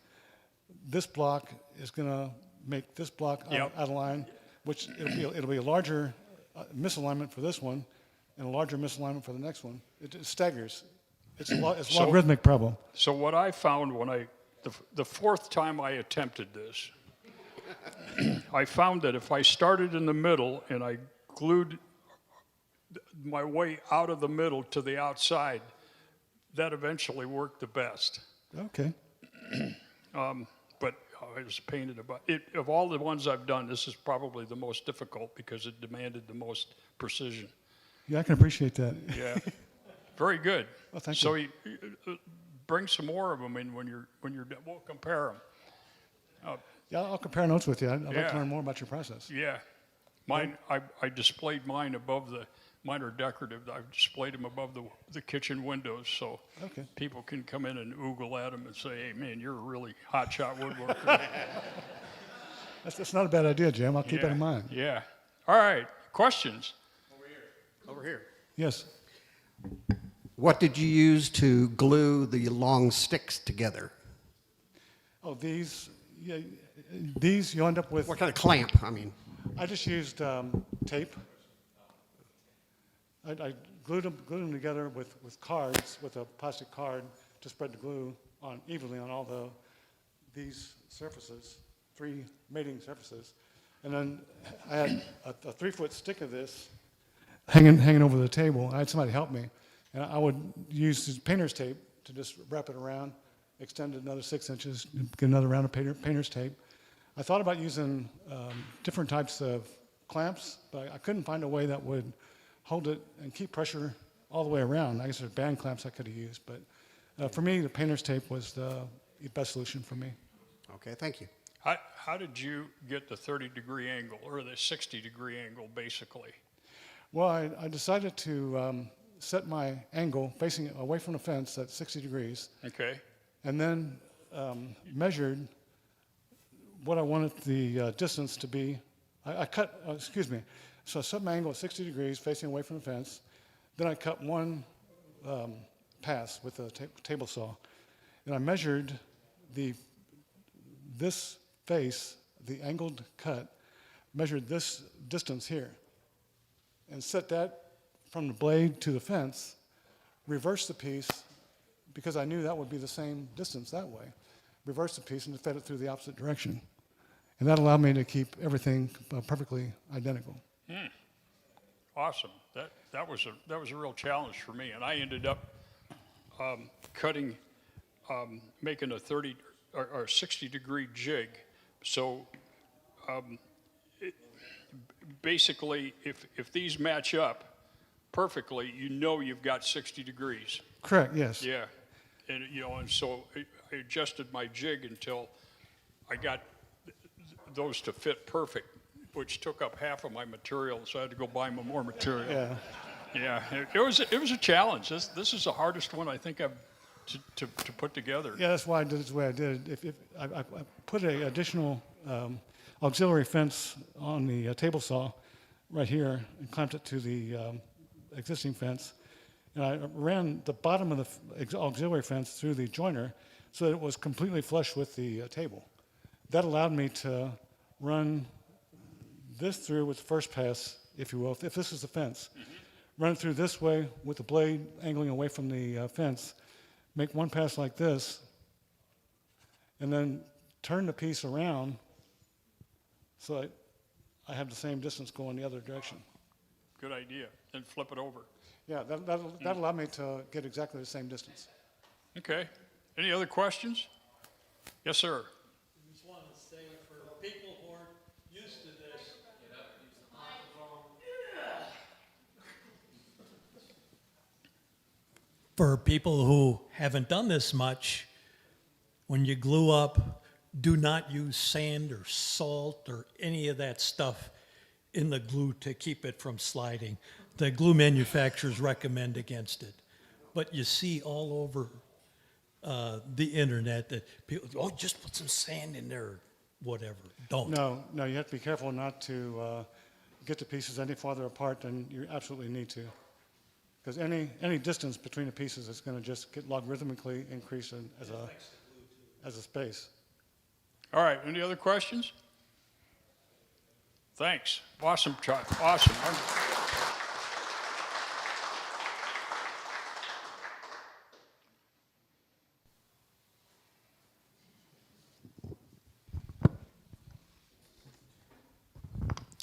this block is going to make this block out of line, which it'll be a larger misalignment for this one and a larger misalignment for the next one. It staggers. It's a logarithmic problem. So what I found when the 4th time I attempted this, I found that if I started in the middle and I glued my way out of the middle to the outside, that eventually worked the best. Okay. But I was painted about it. Of all the ones I've done, this is probably the most difficult because it demanded the most precision. Yeah, I can appreciate that. Yeah, very good. Well, thank so you. Bring some more of them in when you're done. We'll compare them. Yeah, I'll compare notes with you. I'd like Yeah. to learn more about your process. Yeah, mine. I displayed mine above the. Mine are decorative. I've displayed them above the kitchen windows, so Okay. people can come in and oogle at them and say, "Hey, man, you're a really hotshot woodworker." That's not a bad idea, Jim. I'll keep that in mind. Yeah. All right. Questions? Over here. Yes. What did you use to glue the long sticks together? Oh, these you end up with. What kind of clamp? I mean, I just used tape. I glued them together with cards, with a plastic card to spread the glue on evenly on all these surfaces, 3 mating surfaces. And then I had a 3-foot stick of this hanging over the table. I had somebody help me. And I would use this painter's tape to just wrap it around, extend it another 6 inches, get another round of painter's tape. I thought about using different types of clamps, but I couldn't find a way that would hold it and keep pressure all the way around. I guess there's band clamps I could have used, but for me, the painter's tape was the best solution for me. okay, thank you. How did you get the 30-degree angle or the 60-degree angle, basically? Well, I decided to set my angle facing away from the fence at 60 degrees, Okay. and then measured what I wanted the distance to be. So I set my angle at 60 degrees facing away from the fence. Then I cut one pass with a table saw. And I measured this face, the angled cut, measured this distance here, and set that from the blade to the fence, reversed the piece, because I knew that would be the same distance that way. Reversed the piece and fed it through the opposite direction. And that allowed me to keep everything perfectly identical. Awesome. That was a real challenge for me, and I ended up making a 30 or 60-degree jig. So basically, if these match up perfectly, you know you've got 60 degrees. Correct. Yes. Yeah, and and so I adjusted my jig until I got those to fit perfect, which took up half of my material, so I had to go buy more material. Yeah. Yeah, it was a challenge. This is the hardest one I think I've to put together. Yeah, that's why I did it the way I did it. If I put an additional auxiliary fence on the table saw right here and clamped it to the existing fence, and I ran the bottom of the auxiliary fence through the joiner so that it was completely flush with the table. That allowed me to run this through with the first pass, if you will, if this is the fence. Run it through this way with the blade angling away from the fence, make one pass like this, and then turn the piece around so I have the same distance going the other direction. Good idea. Then flip it over. Yeah, that allowed me to get exactly the same distance. Okay. Any other questions? Yes, sir. I just wanted to say for people who aren't used to this, for people who haven't done this much, when you glue up, do not use sand or salt or any of that stuff in the glue to keep it from sliding. The glue manufacturers recommend against it. But you see all over the internet that people, oh, just put some sand in there, or whatever. Don't. No, you have to be careful not to get the pieces any farther apart than you absolutely need to. Because any distance between the pieces is going to just get logarithmically increase as a space. All right. Any other questions? Thanks. Awesome, Chuck. Awesome.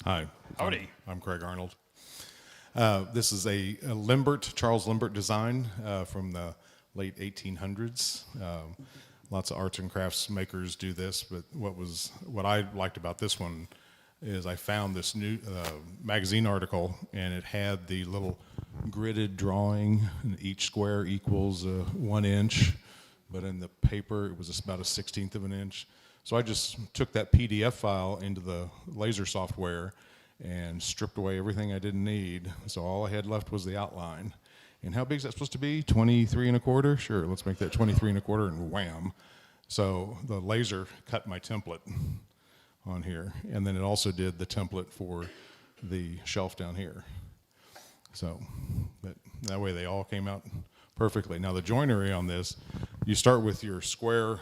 Hi. Howdy. I'm Craig Arnold. This is a Limbert, Charles Limbert design from the late 1800s. Lots of arts and crafts makers do this, but what I liked about this one is I found this new magazine article, and it had the little gridded drawing, and each square equals 1 inch, but in the paper it was about a 1/16 of an inch. So I just took that PDF file into the laser software and stripped away everything I didn't need. So all I had left was the outline. And how big is that supposed to be? 23 1/4? Sure, let's make that 23 1/4, and wham. So the laser cut my template on here, and then it also did the template for the shelf down here. So, but that way they all came out perfectly. Now the joinery on this, you start with your square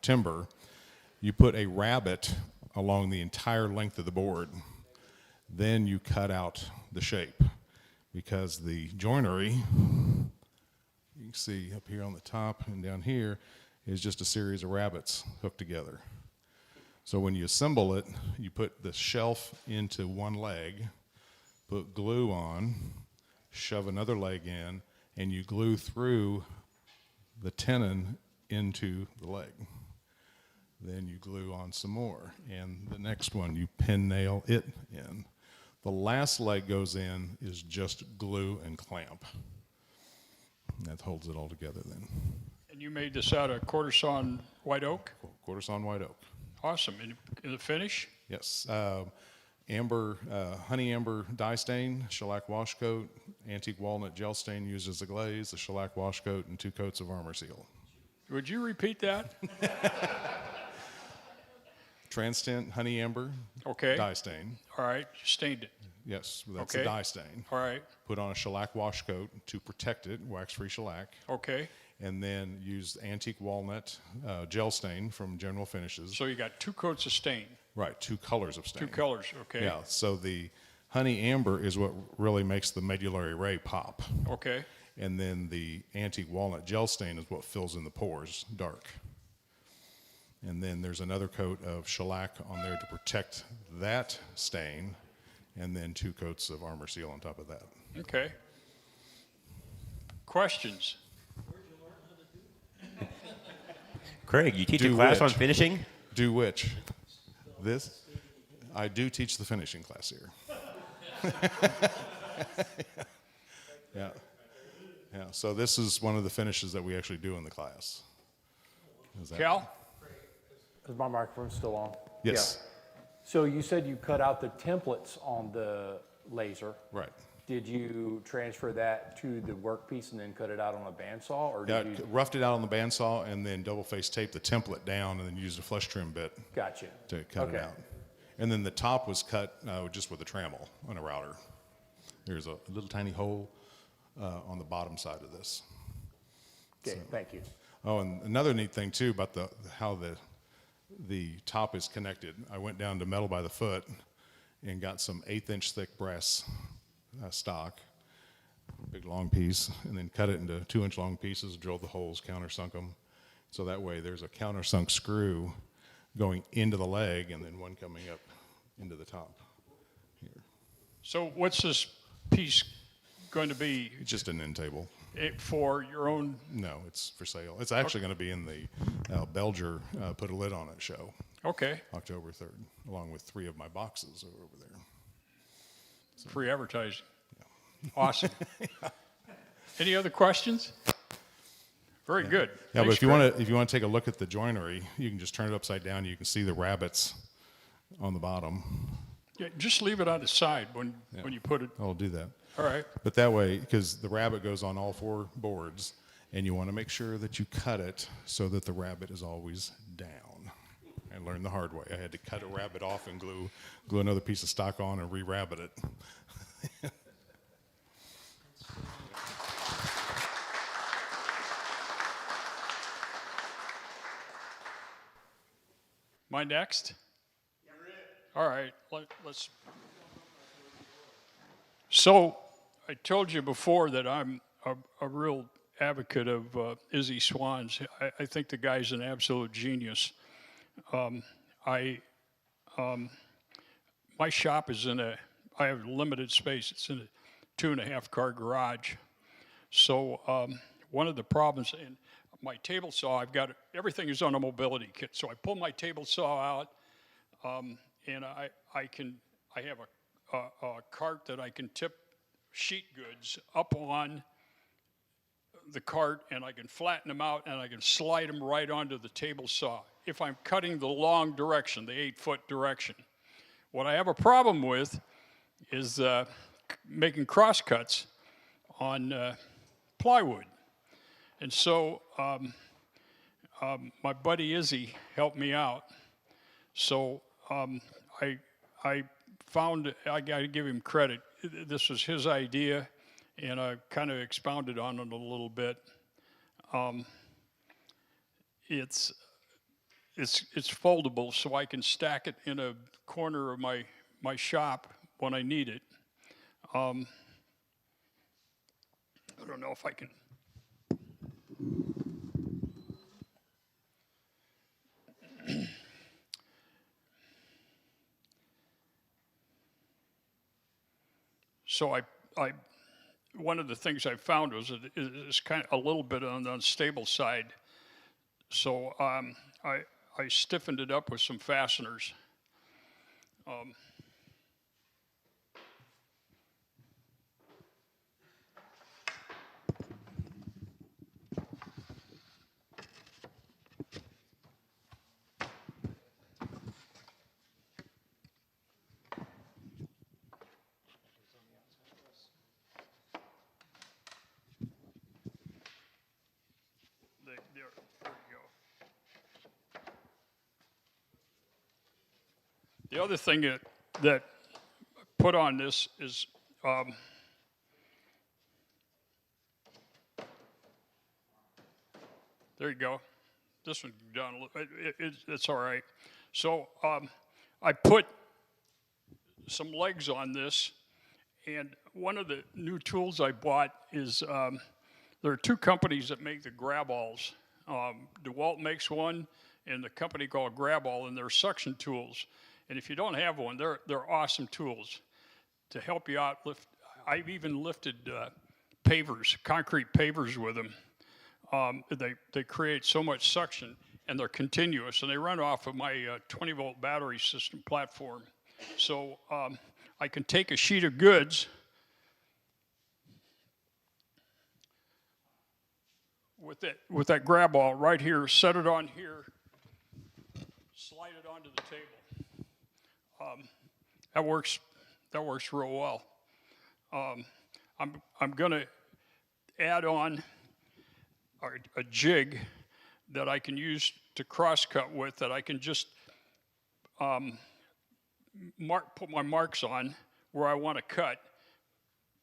timber, you put a rabbet along the entire length of the board, then you cut out the shape, because the joinery, you can see up here on the top and down here, is just a series of rabbets hooked together. So when you assemble it, you put the shelf into one leg, put glue on, shove another leg in, and you glue through the tenon into the leg. Then you glue on some more, and the next one you pin nail it in. The last leg goes in is just glue and clamp. And that holds it all together then. And you made this out of quarter sawn white oak? Quarter sawn white oak. Awesome. And the finish? Yes. Amber, honey amber dye stain, shellac wash coat, antique walnut gel stain used as a glaze, a shellac wash coat, and 2 coats of armor seal. Would you repeat that? Transtent honey amber dye stain. All right. You stained it. Yes, that's a dye stain. All right. Put on a shellac wash coat to protect it, wax-free shellac. Okay. And then use antique walnut gel stain from General Finishes. So you got 2 coats of stain. Right, 2 colors of stain. 2 colors, okay. Yeah, so the honey amber is what really makes the medullary ray pop. Okay. And then the antique walnut gel stain is what fills in the pores dark. And then there's another coat of shellac on there to protect that stain, and then 2 coats of armor seal on top of that. Okay. Questions? Craig, you teach a class on finishing? Do which? This? I do teach the finishing class here. Yeah. Yeah. So this is one of the finishes that we actually do in the class. Cal? Is my microphone still on? Yes. Yeah. So you said you cut out the templates on the laser. Right. Did you transfer that to the workpiece and then cut it out on a bandsaw, or Yeah, did you? roughed it out on the bandsaw and then double face taped the template down and then used a flush trim bit Gotcha. to cut it out. And then the top was cut just with a trammel on a router. There's a little tiny hole on the bottom side of this. Okay, thank you. Oh, and another neat thing too about how the top is connected. I went down to Metal by the Foot and got some 1/8 inch thick brass stock, big long piece, and then cut it into 2 inch long pieces, drilled the holes, countersunk them. So that way there's a countersunk screw going into the leg and then one coming up into the top here. So what's this piece going to be? It's just an end table. For your own? No, it's for sale. It's actually going to be in the Belger Put a Lid on It show. Okay. October 3rd, along with 3 of my boxes are over there. So, free advertising. Yeah. Awesome. Any other questions? Very good. Yeah, Thanks, but if you Craig. want to take a look at the joinery, you can just turn it upside down. You can see the rabbets on the bottom. Yeah, just leave it on the side when you put it. I'll do that. All right. But that way, because the rabbet goes on all 4 boards, and you want to make sure that you cut it so that the rabbet is always down. I learned the hard way. I had to cut a rabbet off and glue another piece of stock on and re-rabbet it. My next? All right, let's. So I told you before that I'm a real advocate of Izzy Swan's. I think the guy's an absolute genius. My shop is in a I have limited space. It's in a 2.5 car garage. So one of the problems in my table saw, I've got, everything is on a mobility kit. So I pull my table saw out, and I have a cart that I can tip sheet goods up on the cart, and I can flatten them out, and I can slide them right onto the table saw if I'm cutting the long direction, the 8-foot direction. What I have a problem with is making cross cuts on plywood. And so my buddy Izzy helped me out. So I found, I got to give him credit. This was his idea, and I kind of expounded on it a little bit. It's foldable, so I can stack it in a corner of my shop when I need it. I don't know if I can. So one of the things I found was that it's kind of a little bit on the unstable side. So I stiffened it up with some fasteners. There we go. The other thing that put on this is there you go. This one down a little. It's all right. So I put some legs on this, and one of the new tools I bought is there are two companies that make the grab-alls. DeWalt makes one, and the company called Grab-all, and they're suction tools. And if you don't have one, they're awesome tools to help you out. I've even lifted pavers, concrete pavers with them. They create so much suction, and they're continuous, and they run off of my 20-volt battery system platform. So I can take a sheet of goods with that grab-all right here, set it on here, slide it onto the table. That works real well. I'm going to add on a jig that I can use to cross cut with, that I can just put my marks on where I want to cut,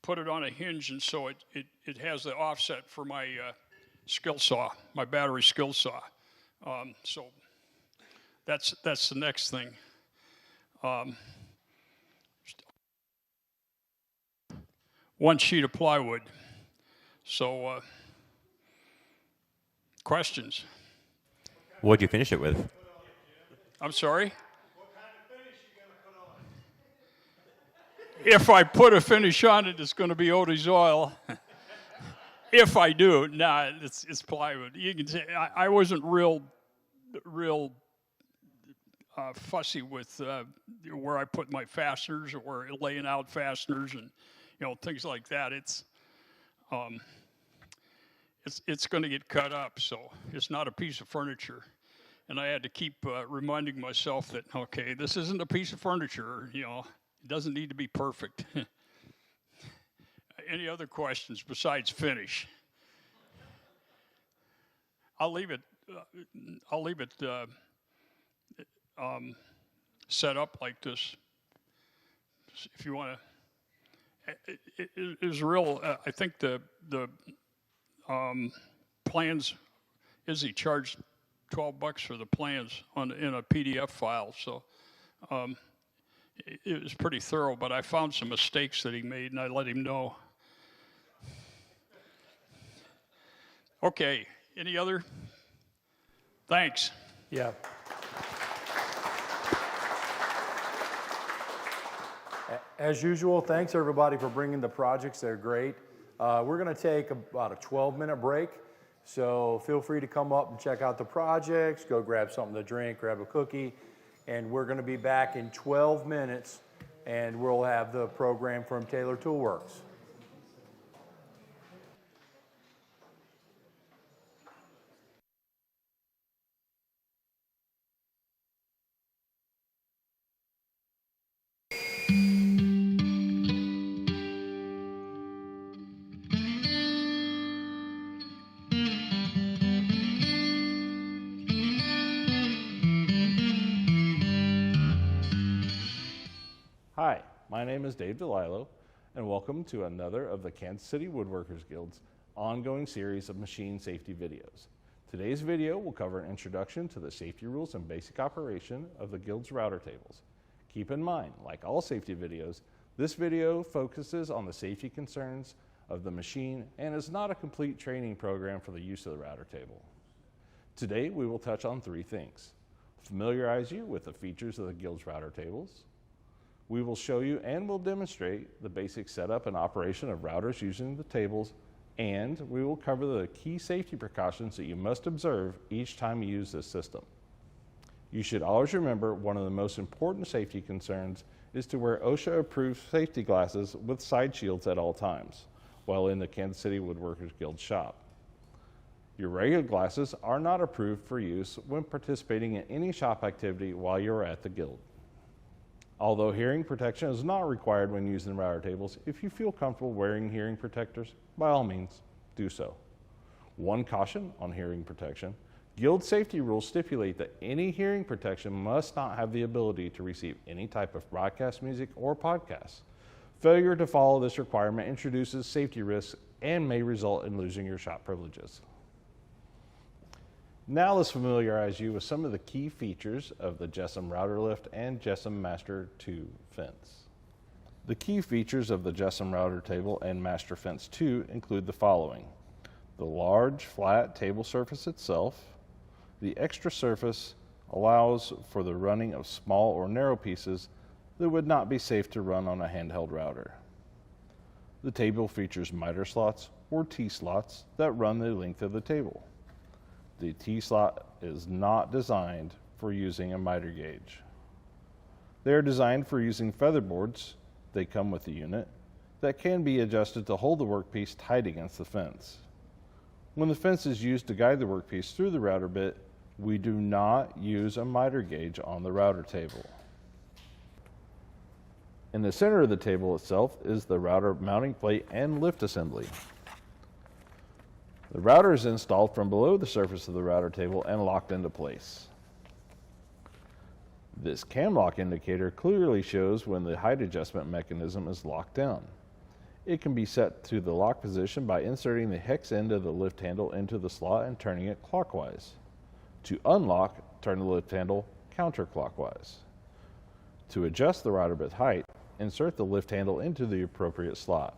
put it on a hinge, and so it has the offset for my skill saw, my battery skill saw. So that's the next thing. One sheet of plywood. So questions? What'd you finish it with? I'm sorry? What kind of finish you gonna put on? If I put a finish on it, it's going to be Odie's oil. If I do, nah, it's plywood. You can say I wasn't real fussy with where I put my fasteners or laying out fasteners and things like that. It's going to get cut up, so it's not a piece of furniture. And I had to keep reminding myself that, okay, this isn't a piece of furniture. It doesn't need to be perfect. Any other questions besides finish? I'll leave it set up like this. If you want to, it is real. I think the plans, Izzy charged $12 for the plans in a PDF file. So it was pretty thorough. But I found some mistakes that he made, and I let him know. Okay. Any other? Thanks. Yeah. As usual, thanks everybody for bringing the projects. They're great. We're going to take about a 12-minute break, so feel free to come up and check out the projects, go grab something to drink, grab a cookie, and we're going to be back in 12 minutes, and we'll have the program from Taylor Toolworks. Hi, my name is Dave DeLillo, and welcome to another of the Kansas City Woodworkers Guild's ongoing series of machine safety videos. Today's video will cover an introduction to the safety rules and basic operation of the Guild's router tables. Keep in mind, like all safety videos, this video focuses on the safety concerns of the machine and is not a complete training program for the use of the router table. Today, we will touch on three things: familiarize you with the features of the Guild's router tables. We will show you and will demonstrate the basic setup and operation of routers using the tables, and we will cover the key safety precautions that you must observe each time you use this system. You should always remember one of the most important safety concerns is to wear OSHA-approved safety glasses with side shields at all times while in the Kansas City Woodworkers Guild shop. Your regular glasses are not approved for use when participating in any shop activity while you're at the Guild. Although hearing protection is not required when using router tables, if you feel comfortable wearing hearing protectors, by all means, do so. One caution on hearing protection: Guild safety rules stipulate that any hearing protection must not have the ability to receive any type of broadcast music or podcasts. Failure to follow this requirement introduces safety risks and may result in losing your shop privileges. Now let's familiarize you with some of the key features of the JESSM Router Lift and JESSM Master 2 Fence. The key features of the JESSM Router Table and Master Fence 2 include the following: the large, flat table surface itself. The extra surface allows for the running of small or narrow pieces that would not be safe to run on a handheld router. The table features miter slots or T-slots that run the length of the table. The T-slot is not designed for using a miter gauge. They are designed for using featherboards. They come with a unit that can be adjusted to hold the workpiece tight against the fence. When the fence is used to guide the workpiece through the router bit, we do not use a miter gauge on the router table. In the center of the table itself is the router mounting plate and lift assembly. The router is installed from below the surface of the router table and locked into place. This cam lock indicator clearly shows when the height adjustment mechanism is locked down. It can be set to the lock position by inserting the hex end of the lift handle into the slot and turning it clockwise. To unlock, turn the lift handle counterclockwise. To adjust the router bit height, insert the lift handle into the appropriate slot.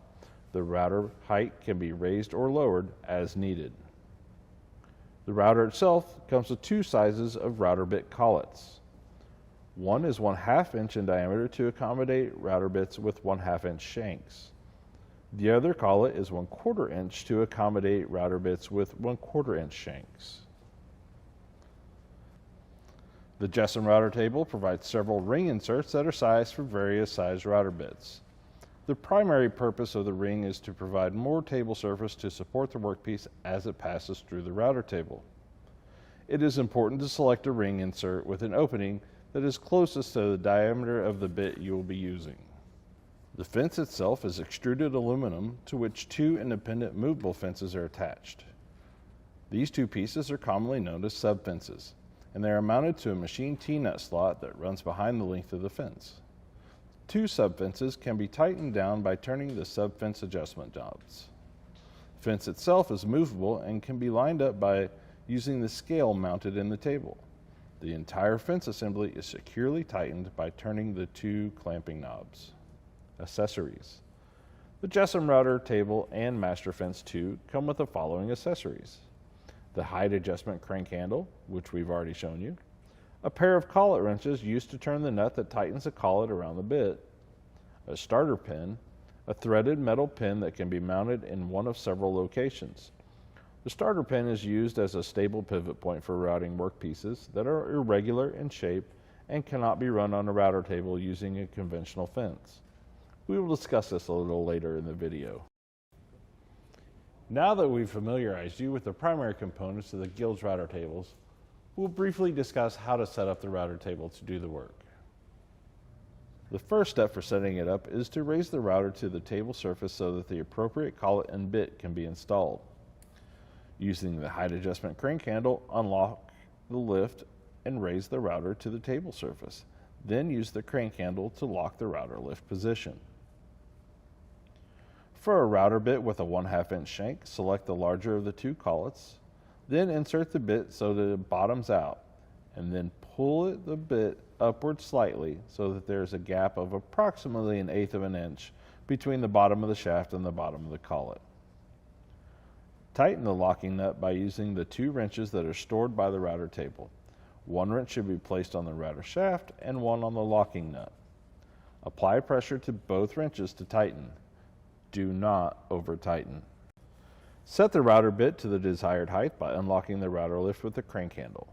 The router height can be raised or lowered as needed. The router itself comes with two sizes of router bit collets. One is 1/2 inch in diameter to accommodate router bits with 1/2 inch shanks. The other collet is 1/4 inch to accommodate router bits with 1/4 inch shanks. The JESSM router table provides several ring inserts that are sized for various size router bits. The primary purpose of the ring is to provide more table surface to support the workpiece as it passes through the router table. It is important to select a ring insert with an opening that is closest to the diameter of the bit you will be using. The fence itself is extruded aluminum to which two independent movable fences are attached. These two pieces are commonly known as sub-fences, and they are mounted to a machine T-nut slot that runs behind the length of the fence. Two sub-fences can be tightened down by turning the sub-fence adjustment knobs. The fence itself is movable and can be lined up by using the scale mounted in the table. The entire fence assembly is securely tightened by turning the two clamping knobs. Accessories. The JESSM router table and Master Fence 2 come with the following accessories: the height adjustment crank handle, which we've already shown you, a pair of collet wrenches used to turn the nut that tightens the collet around the bit, a starter pin, a threaded metal pin that can be mounted in one of several locations. The starter pin is used as a stable pivot point for routing workpieces that are irregular in shape and cannot be run on a router table using a conventional fence. We will discuss this a little later in the video. Now that we've familiarized you with the primary components of the Guild's router tables, we'll briefly discuss how to set up the router table to do the work. The first step for setting it up is to raise the router to the table surface so that the appropriate collet and bit can be installed. Using the height adjustment crank handle, unlock the lift and raise the router to the table surface. Then use the crank handle to lock the router lift position. For a router bit with a 1/2 inch shank, select the larger of the two collets, then insert the bit so that it bottoms out, and then pull the bit upward slightly so that there is a gap of approximately 1/8 of an inch between the bottom of the shaft and the bottom of the collet. Tighten the locking nut by using the 2 wrenches that are stored by the router table. 1 wrench should be placed on the router shaft and 1 on the locking nut. Apply pressure to both wrenches to tighten. Do not over-tighten. Set the router bit to the desired height by unlocking the router lift with the crank handle.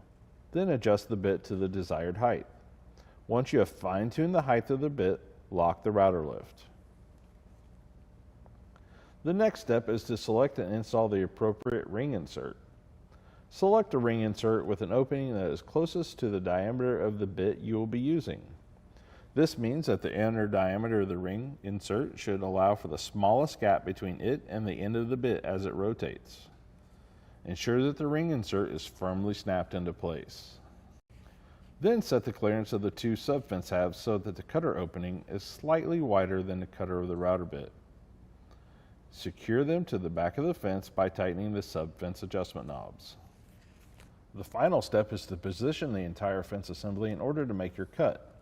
Then adjust the bit to the desired height. Once you have fine-tuned the height of the bit, lock the router lift. The next step is to select and install the appropriate ring insert. Select a ring insert with an opening that is closest to the diameter of the bit you will be using. This means that the inner diameter of the ring insert should allow for the smallest gap between it and the end of the bit as it rotates. Ensure that the ring insert is firmly snapped into place. Then set the clearance of the 2 sub-fence halves so that the cutter opening is slightly wider than the cutter of the router bit. Secure them to the back of the fence by tightening the sub-fence adjustment knobs. The final step is to position the entire fence assembly in order to make your cut.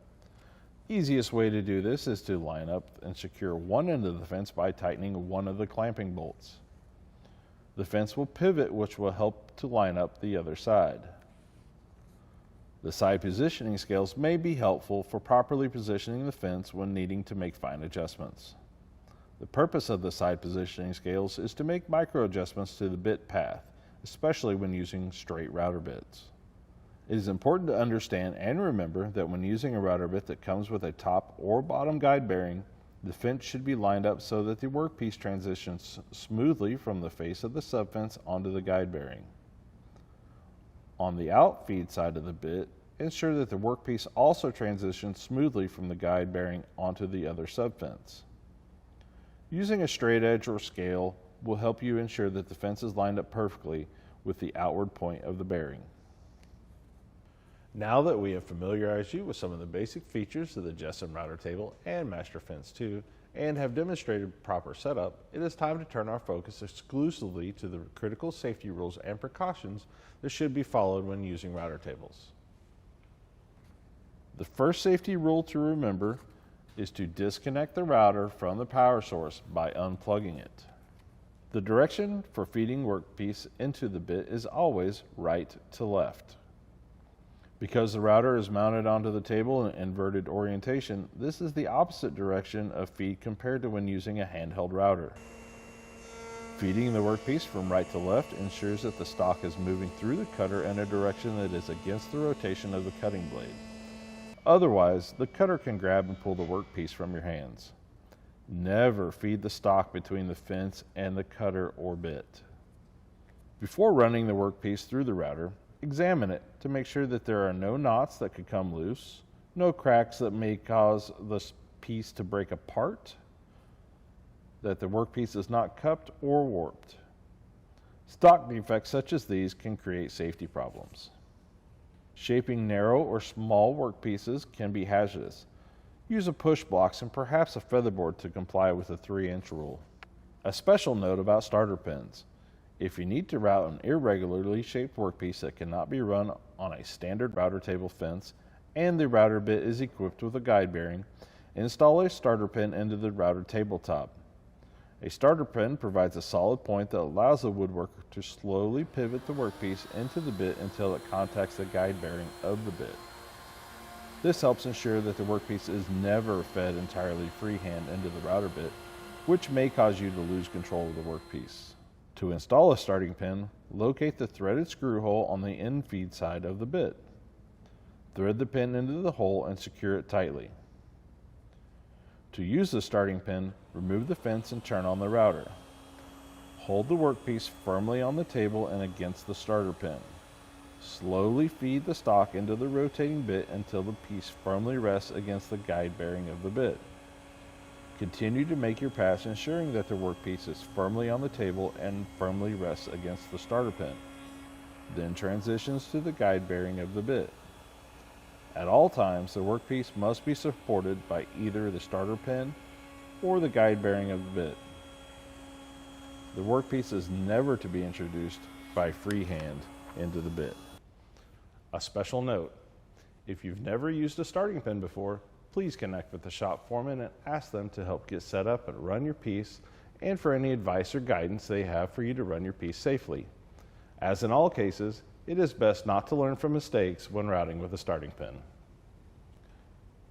Easiest way to do this is to line up and secure one end of the fence by tightening one of the clamping bolts. The fence will pivot, which will help to line up the other side. The side positioning scales may be helpful for properly positioning the fence when needing to make fine adjustments. The purpose of the side positioning scales is to make micro adjustments to the bit path, especially when using straight router bits. It is important to understand and remember that when using a router bit that comes with a top or bottom guide bearing, the fence should be lined up so that the workpiece transitions smoothly from the face of the subfence onto the guide bearing. On the outfeed side of the bit, ensure that the workpiece also transitions smoothly from the guide bearing onto the other subfence. Using a straight edge or scale will help you ensure that the fence is lined up perfectly with the outward point of the bearing. Now that we have familiarized you with some of the basic features of the Jessen router table and Master Fence 2 and have demonstrated proper setup, it is time to turn our focus exclusively to the critical safety rules and precautions that should be followed when using router tables. The first safety rule to remember is to disconnect the router from the power source by unplugging it. The direction for feeding workpiece into the bit is always right to left. Because the router is mounted onto the table in an inverted orientation, this is the opposite direction of feed compared to when using a handheld router. Feeding the workpiece from right to left ensures that the stock is moving through the cutter in a direction that is against the rotation of the cutting blade. Otherwise, the cutter can grab and pull the workpiece from your hands. Never feed the stock between the fence and the cutter or bit. Before running the workpiece through the router, examine it to make sure that there are no knots that could come loose, no cracks that may cause the piece to break apart, that the workpiece is not cupped or warped. Stock defects such as these can create safety problems. Shaping narrow or small workpieces can be hazardous. Use a push box and perhaps a featherboard to comply with the 3-inch rule. A special note about starter pins. If you need to route an irregularly shaped workpiece that cannot be run on a standard router table fence and the router bit is equipped with a guide bearing, install a starter pin into the router tabletop. A starter pin provides a solid point that allows the woodworker to slowly pivot the workpiece into the bit until it contacts the guide bearing of the bit. This helps ensure that the workpiece is never fed entirely freehand into the router bit, which may cause you to lose control of the workpiece. To install a starting pin, locate the threaded screw hole on the end feed side of the bit. Thread the pin into the hole and secure it tightly. To use the starting pin, remove the fence and turn on the router. Hold the workpiece firmly on the table and against the starter pin. Slowly feed the stock into the rotating bit until the piece firmly rests against the guide bearing of the bit. Continue to make your pass, ensuring that the workpiece is firmly on the table and firmly rests against the starter pin. Then transitions to the guide bearing of the bit. At all times, the workpiece must be supported by either the starter pin or the guide bearing of the bit. The workpiece is never to be introduced by freehand into the bit. A special note, if you've never used a starting pin before, please connect with the shop foreman and ask them to help get set up and run your piece, and for any advice or guidance they have for you to run your piece safely. As in all cases, it is best not to learn from mistakes when routing with a starting pin.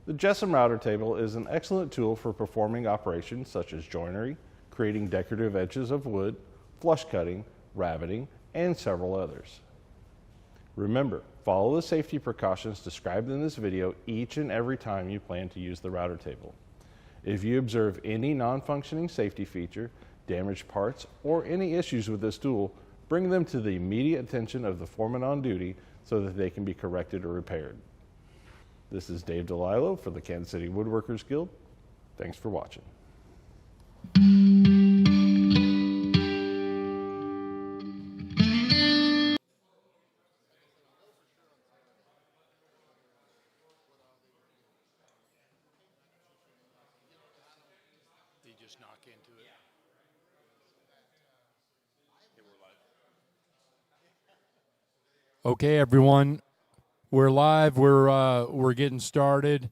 The Jessom router table is an excellent tool for performing operations such as joinery, creating decorative edges of wood, flush cutting, rabbeting, and several others. Remember, follow the safety precautions described in this video each and every time you plan to use the router table. If you observe any non-functioning safety feature, damaged parts, or any issues with this tool, bring them to the immediate attention of the foreman on duty so that they can be corrected or repaired. This is Dave DeLillo for the Kansas City Woodworkers Guild. Thanks for watching. Okay, everyone, we're live. We're getting started.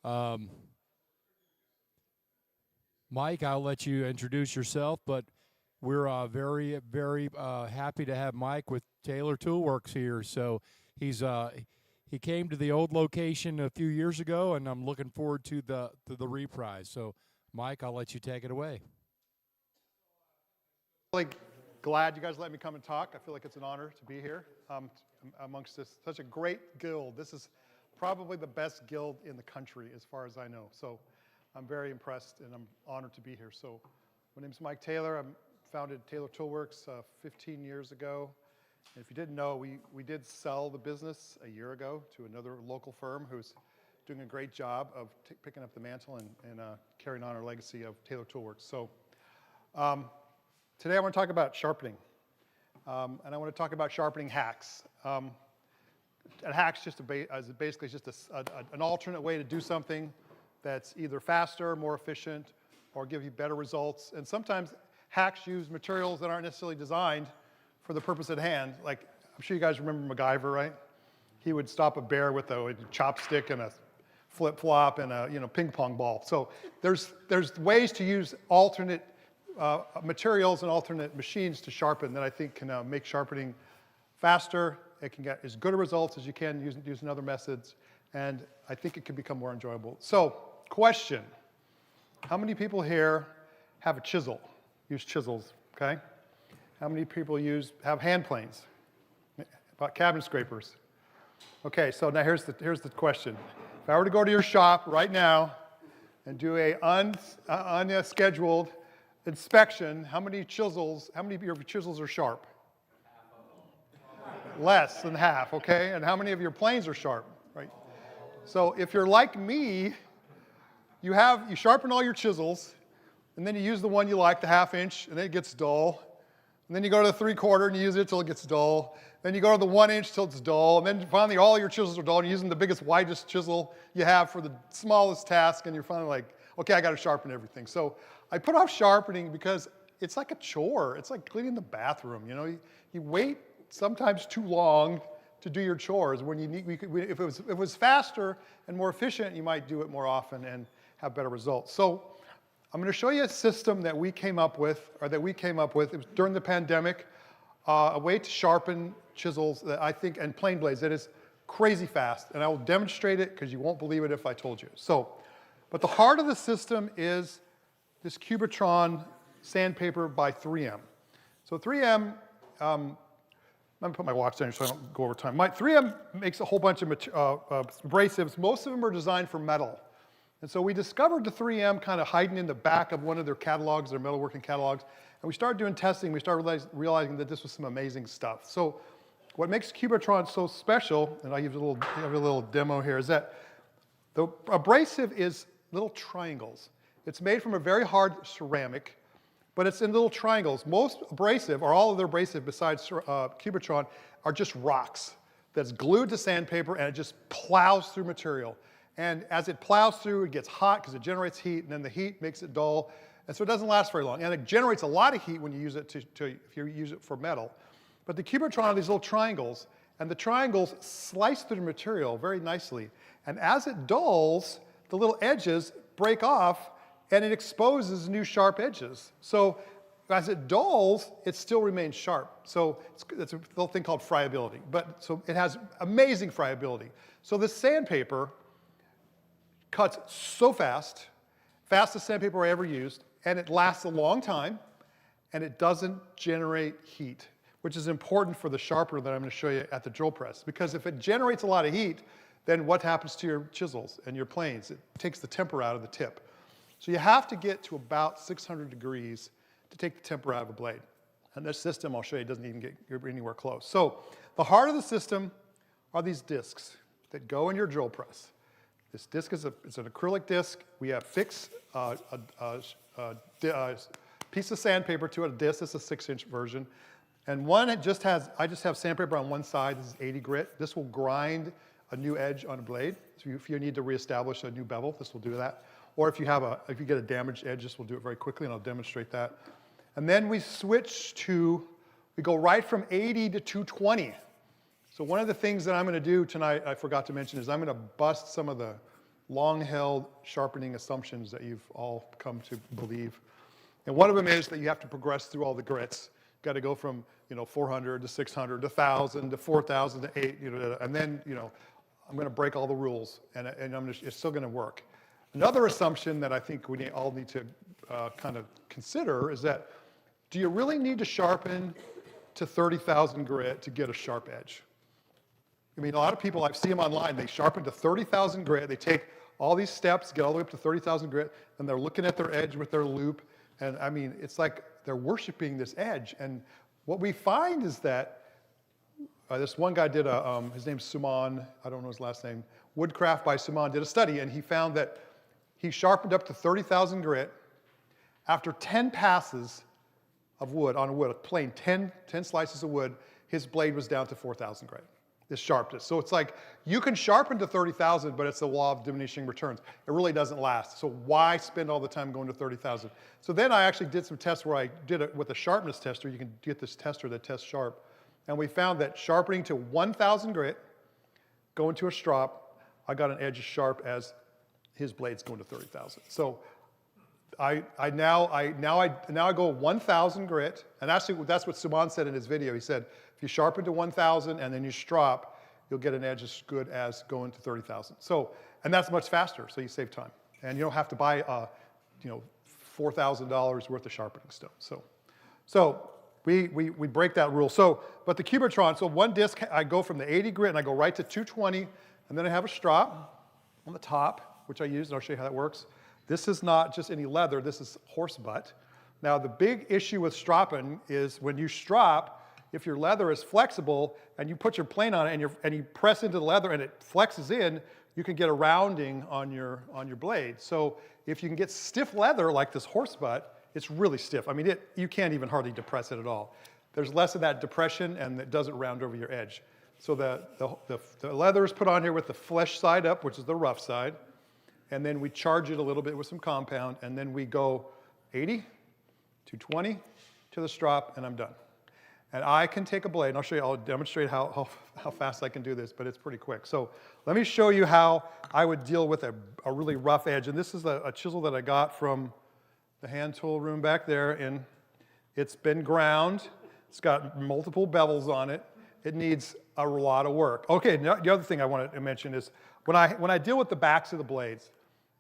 Mike, I'll let you introduce yourself, but we're very happy to have Mike with Taylor Toolworks here. So he came to the old location a few years ago, and I'm looking forward to the reprise. So, Mike, I'll let you take it away. Really glad you guys let me come and talk. I feel like it's an honor to be here amongst such a great guild. This is probably the best guild in the country as far as I know. So I'm very impressed and I'm honored to be here. So my name's Mike Taylor. I founded Taylor Toolworks 15 years ago. And if you didn't know, we did sell the business a year ago to another local firm who's doing a great job of picking up the mantle and carrying on our legacy of Taylor Toolworks. So today I want to talk about sharpening. And I want to talk about sharpening hacks. And hacks is basically just an alternate way to do something that's either faster, more efficient, or give you better results. And sometimes hacks use materials that aren't necessarily designed for the purpose at hand. Like, I'm sure you guys remember MacGyver, right? He would stop a bear with a chopstick and a flip-flop and a ping pong ball. So there's ways to use alternate materials and alternate machines to sharpen that I think can make sharpening faster. It can get as good a results as you can using other methods, and I think it can become more enjoyable. So, question: how many people here have a chisel? Use chisels, okay? How many people have hand planes? About cabinet scrapers? Okay, so now here's the question: if I were to go to your shop right now and do a unscheduled inspection, how many of your chisels are sharp? Less than half, okay? And how many of your planes are sharp, right? So if you're like me, you sharpen all your chisels, and then you use the one you like, the 1/2 inch, and then it gets dull. And then you go to the 3/4 and you use it till it gets dull. Then you go to the 1 inch till it's dull. And then finally all your chisels are dull, and you're using the biggest, widest chisel you have for the smallest task, and you're finally like, okay, I got to sharpen everything. So I put off sharpening because it's like a chore. It's like cleaning the bathroom. You know, you wait sometimes too long to do your chores. When if it was faster and more efficient, you might do it more often and have better results. So I'm going to show you a system that we came up with. It was during the pandemic, a way to sharpen chisels that I think, and plane blades, that is crazy fast, and I will demonstrate it because you won't believe it if I told you. So, but the heart of the system is this Cubitron sandpaper by 3M. So 3M, let me put my watch down so I don't go over time. 3M makes a whole bunch of abrasives. Most of them are designed for metal. And so we discovered the 3M kind of hiding in the back of one of their catalogs, their metalworking catalogs, and we started doing testing. We started realizing that this was some amazing stuff. So what makes Cubitron so special, and I have a little demo here, is that the abrasive is little triangles. It's made from a very hard ceramic, but it's in little triangles. Most abrasive, or all of the abrasive besides Cubitron, are just rocks that's glued to sandpaper, and it just plows through material. And as it plows through, it gets hot because it generates heat, and then the heat makes it dull, and so it doesn't last very long. And it generates a lot of heat when you use it if you use it for metal. But the Cubitron are these little triangles, and the triangles slice through the material very nicely. And as it dulls, the little edges break off, and it exposes new sharp edges. So as it dulls, it still remains sharp. So it's a little thing called friability. So it has amazing friability. So this sandpaper cuts so fast, fastest sandpaper I ever used, and it lasts a long time, and it doesn't generate heat, which is important for the sharpener that I'm going to show you at the drill press. Because if it generates a lot of heat, then what happens to your chisels and your planes? It takes the temper out of the tip. So you have to get to about 600 degrees to take the temper out of a blade. And this system, I'll show you, doesn't even get anywhere close. So the heart of the system are these discs that go in your drill press. This disc is it's an acrylic disc. We have fixed piece of sandpaper to a disc. This is a 6-inch version. And I just have sandpaper on one side. This is 80 grit. This will grind a new edge on a blade. So if you need to reestablish a new bevel, this will do that. Or if you get a damaged edge, this will do it very quickly, and I'll demonstrate that. And then we go right from 80 to 220. So one of the things that I'm going to do tonight, I forgot to mention, is I'm going to bust some of the long-held sharpening assumptions that you've all come to believe. And one of them is that you have to progress through all the grits. You've got to go from 400 to 600 to 1,000 to 4,000 to 8, and then I'm going to break all the rules, and it's still going to work. Another assumption that I think we all need to kind of consider is that, do you really need to sharpen to 30,000 grit to get a sharp edge? I mean, a lot of people, I see them online, they sharpen to 30,000 grit, they take all these steps, get all the way up to 30,000 grit, and they're looking at their edge with their loop, and I mean, it's like they're worshiping this edge. And what we find is that this one guy did his name's Suman, I don't know his last name, Woodcraft by Suman, did a study, and he found that he sharpened up to 30,000 grit. After 10 passes of wood, on a wood, a plain 10 slices of wood, his blade was down to 4,000 grit, his sharpness. So it's like, you can sharpen to 30,000, but it's the law of diminishing returns. It really doesn't last. So why spend all the time going to 30,000? So then I actually did some tests where I did it with a sharpness tester. You can get this tester that tests sharp. And we found that sharpening to 1,000 grit, going to a strop, I got an edge as sharp as his blade's going to 30,000. So I now go 1,000 grit, and actually that's what Suman said in his video. He said, if you sharpen to 1,000 and then you strop, you'll get an edge as good as going to 30,000. So, and that's much faster, so you save time. And you don't have to buy, $4,000 worth of sharpening stone. So we break that rule. So, but the Cubitron, so one disc, I go from the 80 grit and I go right to 220, and then I have a strop on the top, which I use, and I'll show you how that works. This is not just any leather, this is horse butt. Now the big issue with stropping is when you strop, if your leather is flexible and you put your plane on it and you press into the leather and it flexes in, you can get a rounding on your blade. So if you can get stiff leather like this horse butt, it's really stiff. I mean, you can't even hardly depress it at all. There's less of that depression and it doesn't round over your edge. So the leather is put on here with the flesh side up, which is the rough side. And then we charge it a little bit with some compound, and then we go 80, 220 to the strop, and I'm done. And I can take a blade, and I'll demonstrate how fast I can do this, but it's pretty quick. So let me show you how I would deal with a really rough edge. And this is a chisel that I got from the hand tool room back there, and it's been ground. It's got multiple bevels on it. it needs a lot of work. Okay, now the other thing I want to mention is when I deal with the backs of the blades,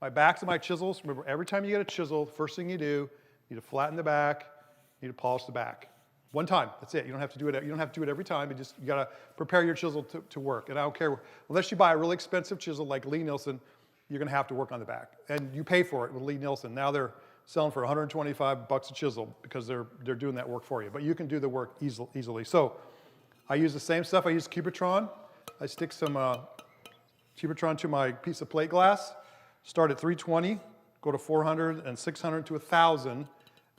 my backs of my chisels, remember every time you get a chisel, first thing you do, you need to flatten the back, you need to polish the back. One time, that's it. You don't have to do it. You don't have to do it every time. You gotta prepare your chisel to work. And I don't care, unless you buy a really expensive chisel like Lee Nielsen, you're gonna have to work on the back. And you pay for it with Lee Nielsen. Now they're selling for $125 a chisel because they're doing that work for you. But you can do the work easily. So I use the same stuff. I use Cubitron. I stick some Cubitron to my piece of plate glass. Start at 320, go to 400 and 600 to 1,000,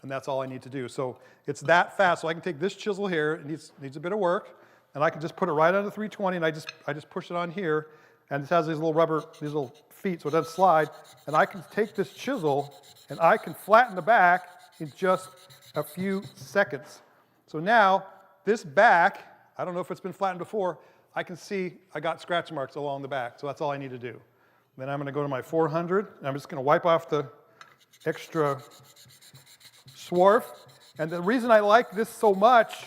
and that's all I need to do. So it's that fast. So I can take this chisel here, it needs a bit of work, and I can just put it right under 320, and I just push it on here, and it has these little feet, so it doesn't slide, and I can take this chisel, and I can flatten the back in just a few seconds. So now, this back, I don't know if it's been flattened before, I can see I got scratch marks along the back, so that's all I need to do. Then I'm going to go to my 400, and I'm just going to wipe off the extra swarf. And the reason I like this so much,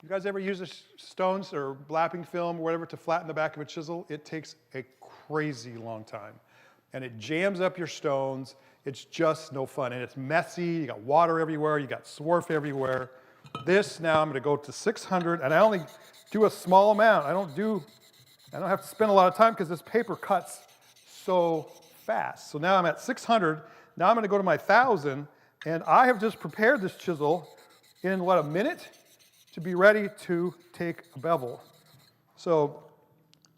you guys ever use stones or lapping film or whatever to flatten the back of a chisel? It takes a crazy long time. And it jams up your stones. It's just no fun. And it's messy. You got water everywhere. You got swarf everywhere. This now I'm going to go to 600, and I only do a small amount. I don't have to spend a lot of time because this paper cuts so fast. So now I'm at 600. Now I'm going to go to my 1,000, and I have just prepared this chisel in, a minute to be ready to take a bevel. So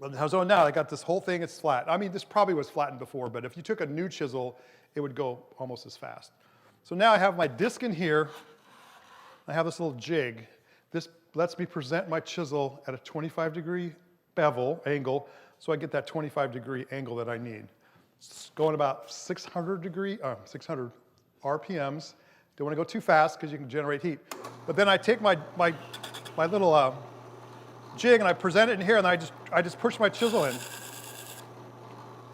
now I got this whole thing, it's flat. I mean, this probably was flattened before, but if you took a new chisel, it would go almost as fast. So now I have my disc in here. I have this little jig. This lets me present my chisel at a 25-degree bevel angle, so I get that 25-degree angle that I need. It's going about 600 RPMs. Don't want to go too fast because you can generate heat. But then I take my little jig and I present it in here, and I just push my chisel in.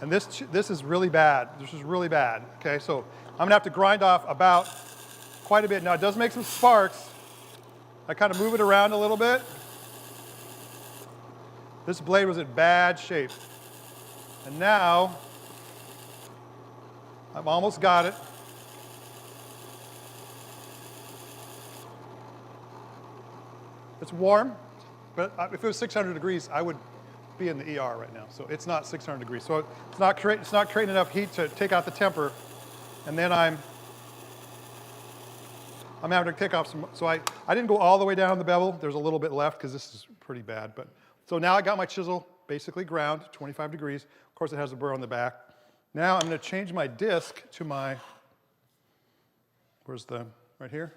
And this is really bad. This is really bad. Okay, so I'm gonna have to grind off about quite a bit. Now it does make some sparks. I kind of move it around a little bit. This blade was in bad shape. And now, I've almost got it. It's warm, but if it was 600 degrees, I would be in the ER right now. So it's not 600 degrees. So it's not creating enough heat to take out the temper. And then I'm having to take off some, so I didn't go all the way down the bevel. There's a little bit left because this is pretty bad. But so now I got my chisel basically ground, 25 degrees. Of course, it has a burr on the back. Now I'm going to change my disc to my, right here?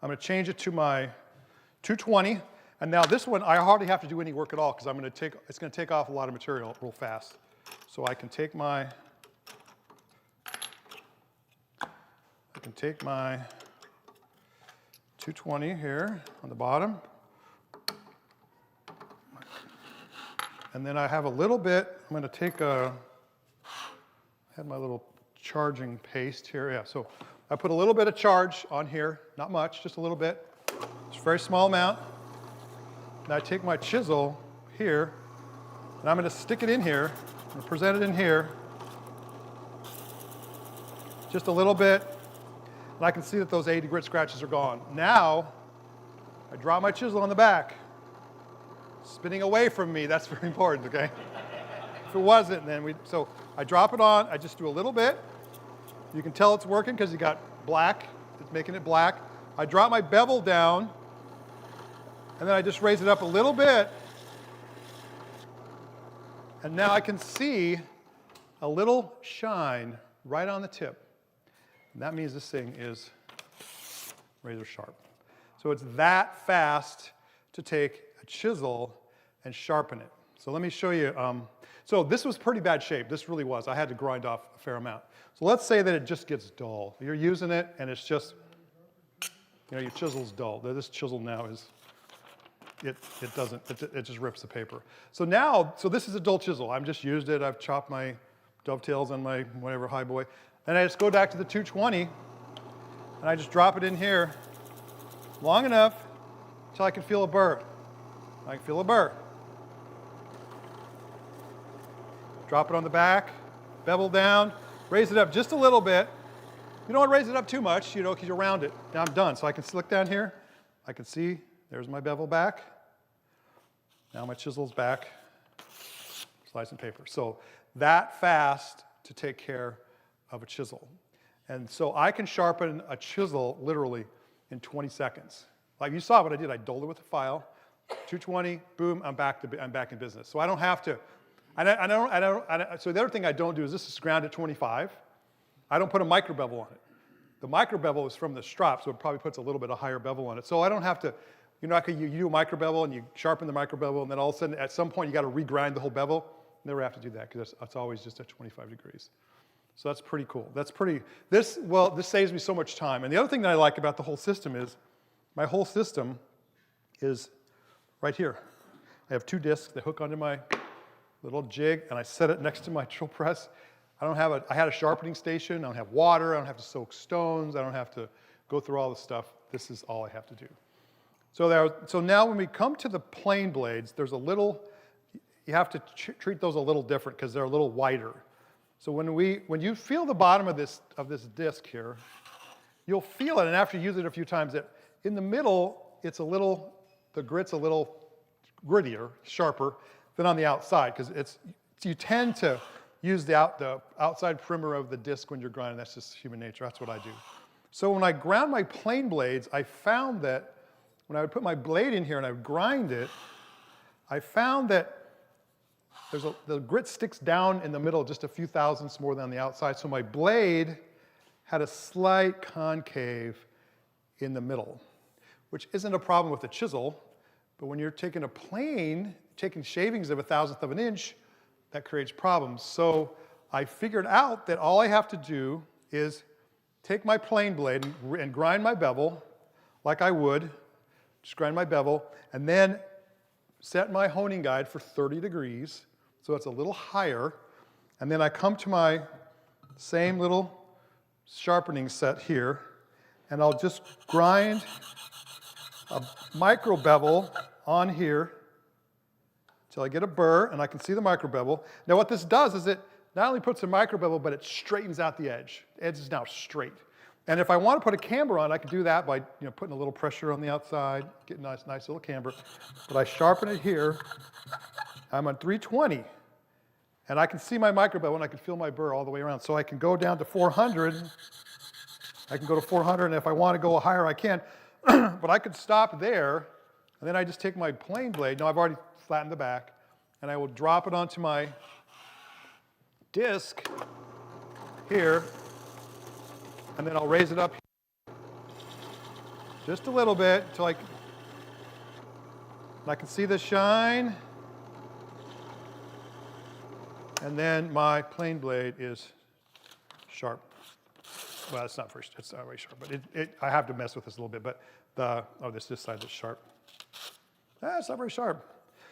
I'm going to change it to my 220. And now this one, I hardly have to do any work at all because it's going to take off a lot of material real fast. So I can take my 220 here on the bottom. And then I have a little bit, I'm going to take I had my little charging paste here. Yeah, so I put a little bit of charge on here, not much, just a little bit. It's a very small amount. And I take my chisel here, and I'm going to stick it in here, and present it in here. Just a little bit, and I can see that those 80 grit scratches are gone. Now, I drop my chisel on the back. Spinning away from me, that's very important, okay? If it wasn't, then so I drop it on, I just do a little bit. You can tell it's working because you got black, it's making it black. I drop my bevel down, and then I just raise it up a little bit. And now I can see a little shine right on the tip. And that means this thing is razor sharp. So it's that fast to take a chisel and sharpen it. So let me show you. So this was pretty bad shape. This really was. I had to grind off a fair amount. So let's say that it just gets dull. You're using it and it's just, your chisel's dull. This chisel now is, it just rips the paper. So now, this is a dull chisel. I've just used it. I've chopped my dovetails on my whatever high boy. Then I just go back to the 220 and I just drop it in here long enough until I can feel a burr. I can feel a burr. Drop it on the back, bevel down, raise it up just a little bit. You don't want to raise it up too much, because you round it. Now I'm done. So I can look down here. I can see there's my bevel back. Now my chisel's back. Slice and paper. So that fast to take care of a chisel. And so I can sharpen a chisel literally in 20 seconds. Like you saw what I did. I doled it with a file, 220, boom, I'm back in business. So I don't have to. So the other thing I don't do is this is ground at 25. I don't put a micro bevel on it. The micro bevel is from the strop, so it probably puts a little bit of higher bevel on it. So I don't have to, you do a micro bevel and you sharpen the micro bevel, and then all of a sudden at some point you got to regrind the whole bevel. Never have to do that because it's always just at 25 degrees. So that's pretty cool. This saves me so much time. And the other thing that I like about the whole system is my whole system is right here. I have 2 discs that hook onto my little jig, and I set it next to my drill press. I had a sharpening station. I don't have water. I don't have to soak stones. I don't have to go through all this stuff. This is all I have to do. So now when we come to the plane blades, there's a little, you have to treat those a little different because they're a little wider. So when you feel the bottom of this disc here, you'll feel it, and after you use it a few times, that in the middle, the grit's a little grittier, sharper than on the outside, because you tend to use the outside perimeter of the disc when you're grinding. That's just human nature. That's what I do. So when I ground my plane blades, I found that when I would put my blade in here and I would grind it, I found that the grit sticks down in the middle just a few thousandths more than on the outside. So my blade had a slight concave in the middle, which isn't a problem with the chisel, but when you're taking a plane, taking shavings of 1,000th of an inch, that creates problems. So I figured out that all I have to do is take my plane blade and grind my bevel like I would, just grind my bevel, and then set my honing guide for 30 degrees, so it's a little higher, and then I come to my same little sharpening set here, and I'll just grind a micro bevel on here till I get a burr, and I can see the micro bevel. Now what this does is it not only puts a micro bevel, but it straightens out the edge. The edge is now straight. And if I want to put a camber on, I can do that by putting a little pressure on the outside, getting a nice little camber. But I sharpen it here. I'm on 320. And I can see my micro bevel, and I can feel my burr all the way around. So I can go down to 400. I can go to 400, and if I want to go higher, I can. But I could stop there, and then I just take my plane blade. Now I've already flattened the back, and I will drop it onto my disc here, and then I'll raise it up just a little bit until I can see the shine. And then my plane blade is sharp. Well, it's not very sharp, but I have to mess with this a little bit. But this side is sharp. It's not very sharp.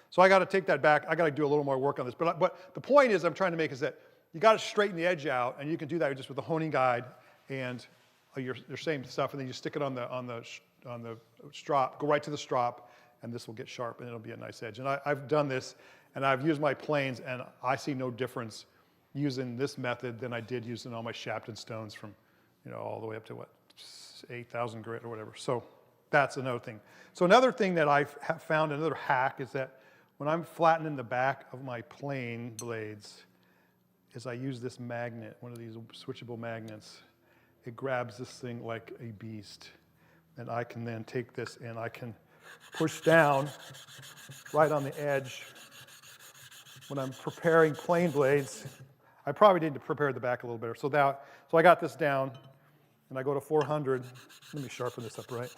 So I got to take that back. I got to do a little more work on this. But the point I'm trying to make is that you got to straighten the edge out, and you can do that just with the honing guide and your same stuff, and then you stick it on the strop, go right to the strop, and this will get sharp, and it'll be a nice edge. And I've done this, and I've used my planes, and I see no difference using this method than I did using all my Shapton stones from, all the way up to 8,000 grit or whatever. So that's another thing. So another thing that I've found, another hack, is that when I'm flattening the back of my plane blades, is I use this magnet, one of these switchable magnets. It grabs this thing like a beast. And I can then take this and I can push down right on the edge. When I'm preparing plane blades, I probably need to prepare the back a little better. So I got this down, and I go to 400. Let me sharpen this up right.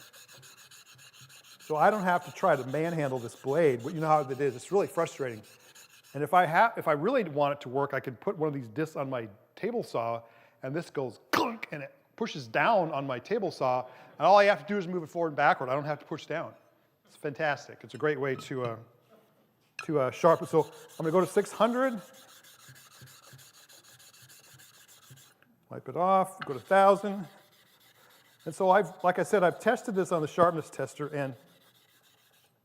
So I don't have to try to manhandle this blade. You know how it is. It's really frustrating. And if I really want it to work, I could put one of these discs on my table saw, and this goes clunk, and it pushes down on my table saw, and all I have to do is move it forward and backward. I don't have to push down. It's fantastic. It's a great way to sharpen. So I'm going to go to 600. Wipe it off. Go to 1,000. And so like I said, I've tested this on the sharpness tester, and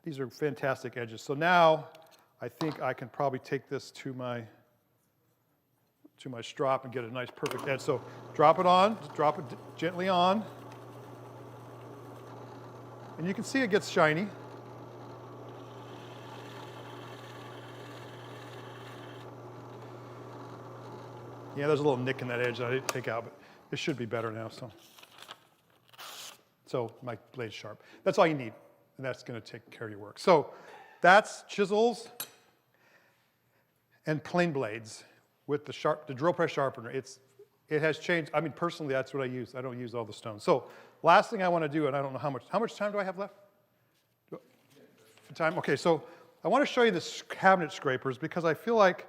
These are fantastic edges. So now I think I can probably take this to my strop and get a nice perfect edge. So drop it on, drop it gently on. And you can see it gets shiny. Yeah, there's a little nick in that edge that I didn't take out, but it should be better now. So my blade's sharp. That's all you need, and that's going to take care of your work. So that's chisels and plane blades with the drill press sharpener. It has changed. I mean, personally, that's what I use. I don't use all the stones. So last thing I want to do, and I don't know how much time do I have left? Time? Okay, so I want to show you the cabinet scrapers because I feel like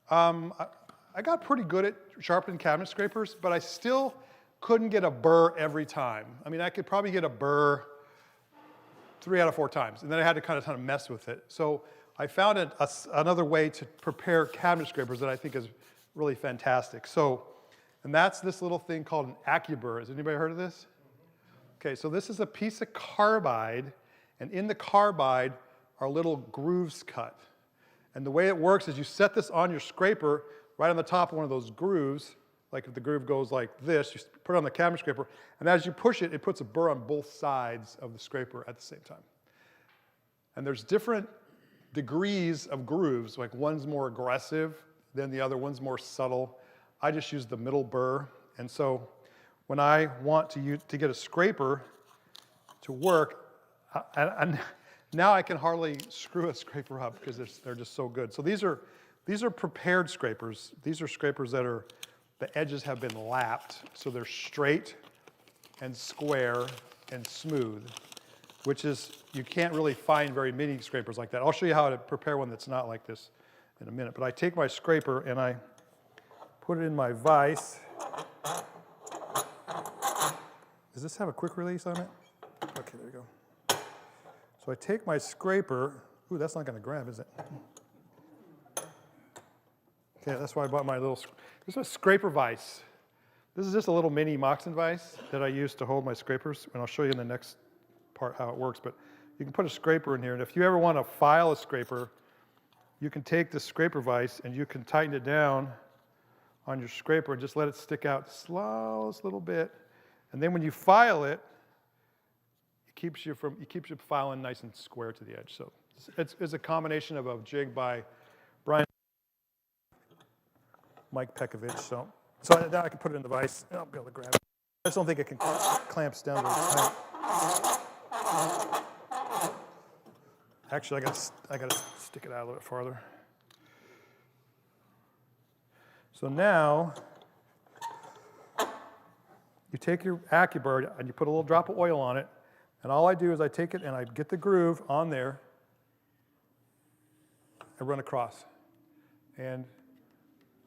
I got pretty good at sharpening cabinet scrapers, but I still couldn't get a burr every time. I mean, I could probably get a burr 3 out of 4 times, and then I had to kind of mess with it. So I found another way to prepare cabinet scrapers that I think is really fantastic. And that's this little thing called an AccuBurr. Has anybody heard of this? Okay, so this is a piece of carbide, and in the carbide are little grooves cut. And the way it works is you set this on your scraper right on the top of one of those grooves. Like if the groove goes like this, you put it on the cabinet scraper, and as you push it, it puts a burr on both sides of the scraper at the same time. And there's different degrees of grooves, like one's more aggressive than the other, one's more subtle. I just use the middle burr, and so when I want to get a scraper to work, now I can hardly screw a scraper up because they're just so good. So these are prepared scrapers. These are scrapers that the edges have been lapped, so they're straight and square and smooth, which is, you can't really find very many scrapers like that. I'll show you how to prepare one that's not like this in a minute. But I take my scraper and I put it in my vise. Does this have a quick release on it? Okay, there you go. So I take my scraper. Ooh, that's not going to grab, is it? Okay, that's why I bought my little, this is a scraper vise. This is just a little mini Moxon vise that I use to hold my scrapers, and I'll show you in the next part how it works. But you can put a scraper in here, and if you ever want to file a scraper, you can take the scraper vise and you can tighten it down on your scraper and just let it stick out slowest little bit. And then when you file it, it keeps you filing nice and square to the edge. So it's a combination of a jig by Mike Pekovich. So now I can put it in the vise and I'll be able to grab it. I just don't think it can clamps down very tight. Actually, I gotta stick it out a little bit farther. So now you take your AccuBurr and you put a little drop of oil on it, and all I do is I take it and I get the groove on there and run across. And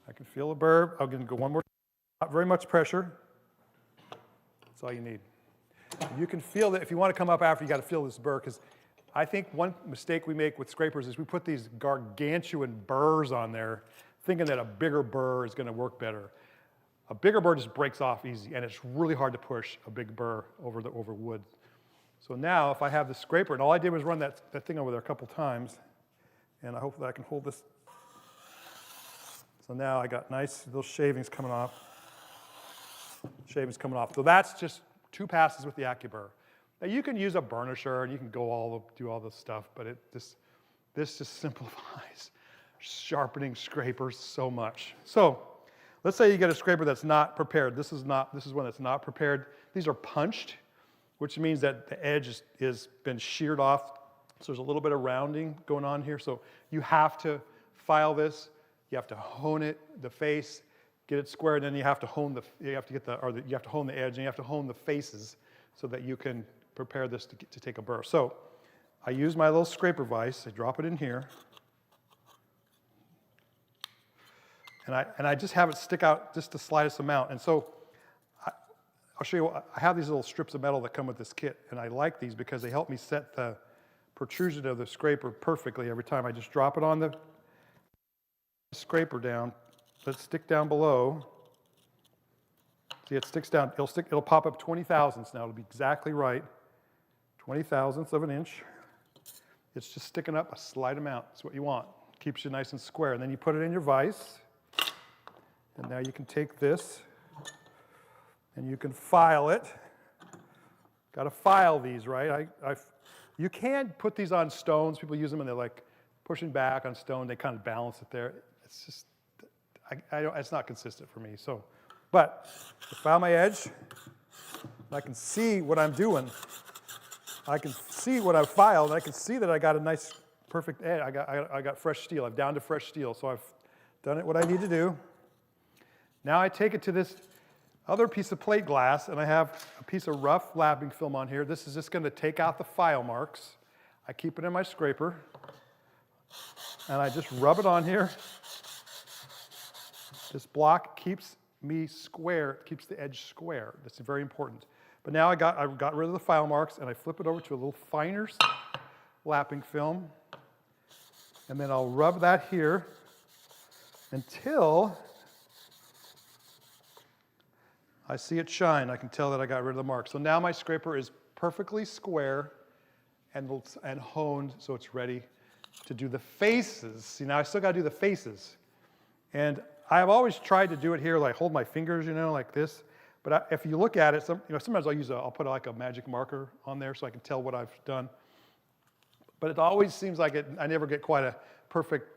I can feel the burr. I'm going to go one more. Not very much pressure. That's all you need. You can feel that if you want to come up after, you got to feel this burr, because I think one mistake we make with scrapers is we put these gargantuan burrs on there thinking that a bigger burr is going to work better. A bigger burr just breaks off easy, and it's really hard to push a big burr over wood. So now if I have the scraper, and all I did was run that thing over there a couple times, and I hope that I can hold this. So now I got nice little shavings coming off. So that's just 2 passes with the AccuBurr. Now you can use a burnisher and you can go do all this stuff, but this just simplifies sharpening scrapers so much. So let's say you get a scraper that's not prepared. This is one that's not prepared. These are punched, which means that the edge is been sheared off. So there's a little bit of rounding going on here. So you have to file this. You have to hone it, the face, get it square, and then you have to hone the edge, and you have to hone the faces so that you can prepare this to take a burr. So I use my little scraper vise. I drop it in here, and I just have it stick out just the slightest amount. And so I'll show you. I have these little strips of metal that come with this kit, and I like these because they help me set the protrusion of the scraper perfectly every time. I just drop it on the scraper down, let it stick down below. See, it sticks down, it'll pop up 20 thousandths now, it'll be exactly right. 20 thousandths of an inch. It's just sticking up a slight amount. That's what you want. Keeps you nice and square. And then you put it in your vise. And now you can take this and you can file it. Got to file these, right? You can put these on stones. People use them and they're like pushing back on stone. They kind of balance it there. It's just, it's not consistent for me. So, but I file my edge. And I can see what I'm doing. I can see what I've filed. And I can see that I got a nice, perfect edge. I got fresh steel. I've down to fresh steel. So I've done it what I need to do. Now I take it to this other piece of plate glass, and I have a piece of rough lapping film on here. This is just going to take out the file marks. I keep it in my scraper, and I just rub it on here. This block keeps me square, keeps the edge square. That's very important. But now I got rid of the file marks, and I flip it over to a little finer lapping film, and then I'll rub that here until I see it shine. I can tell that I got rid of the mark. So now my scraper is perfectly square and honed, so it's ready to do the faces. See, now I still got to do the faces. And I have always tried to do it here, like hold my fingers, like this. But if you look at it, sometimes I'll put like a magic marker on there so I can tell what I've done. But it always seems like I never get quite a perfect,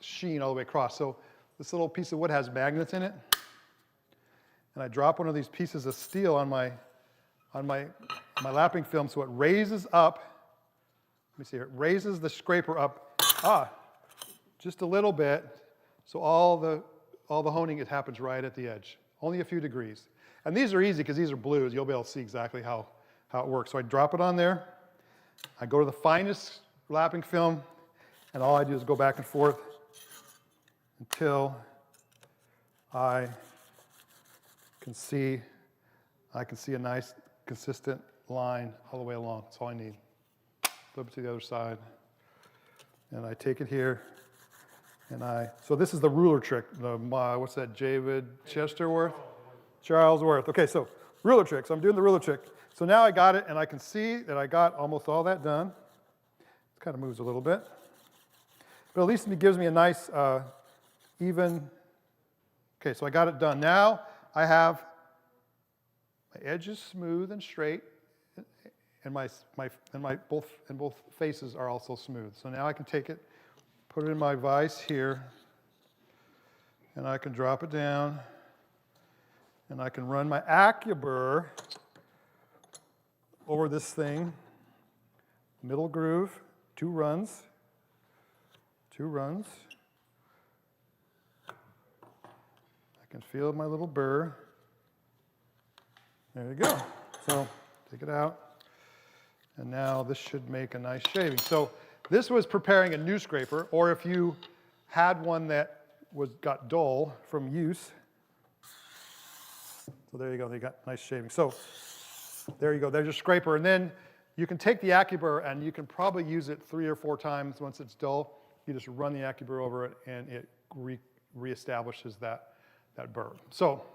sheen all the way across. So this little piece of wood has magnets in it. And I drop one of these pieces of steel on my lapping film so it raises up. Let me see here. It raises the scraper up, just a little bit. So all the honing, it happens right at the edge. Only a few degrees. And these are easy because these are blues. You'll be able to see exactly how it works. So I drop it on there. I go to the finest lapping film, and all I do is go back and forth until I can see a nice consistent line all the way along. That's all I need. Flip it to the other side. And I take it here. So this is the ruler trick. What's that, David Chesterworth? Charles Worth. Okay, so ruler trick. So I'm doing the ruler trick. So now I got it, and I can see that I got almost all that done. It kind of moves a little bit. But at least it gives me a nice, even. Okay, so I got it done. Now I have my edges smooth and straight, and both faces are also smooth. So now I can take it, put it in my vise here, and I can drop it down, and I can run my AccuBurr over this thing, middle groove, two runs. I can feel my little burr. There you go. So take it out, and now this should make a nice shaving. So this was preparing a new scraper, or if you had one that got dull from use. So there you go, they got nice shaving. So there you go, there's your scraper. And then you can take the AccuBurr and you can probably use it 3 or 4 times once it's dull. You just run the AccuBurr over it and it reestablishes that burr. So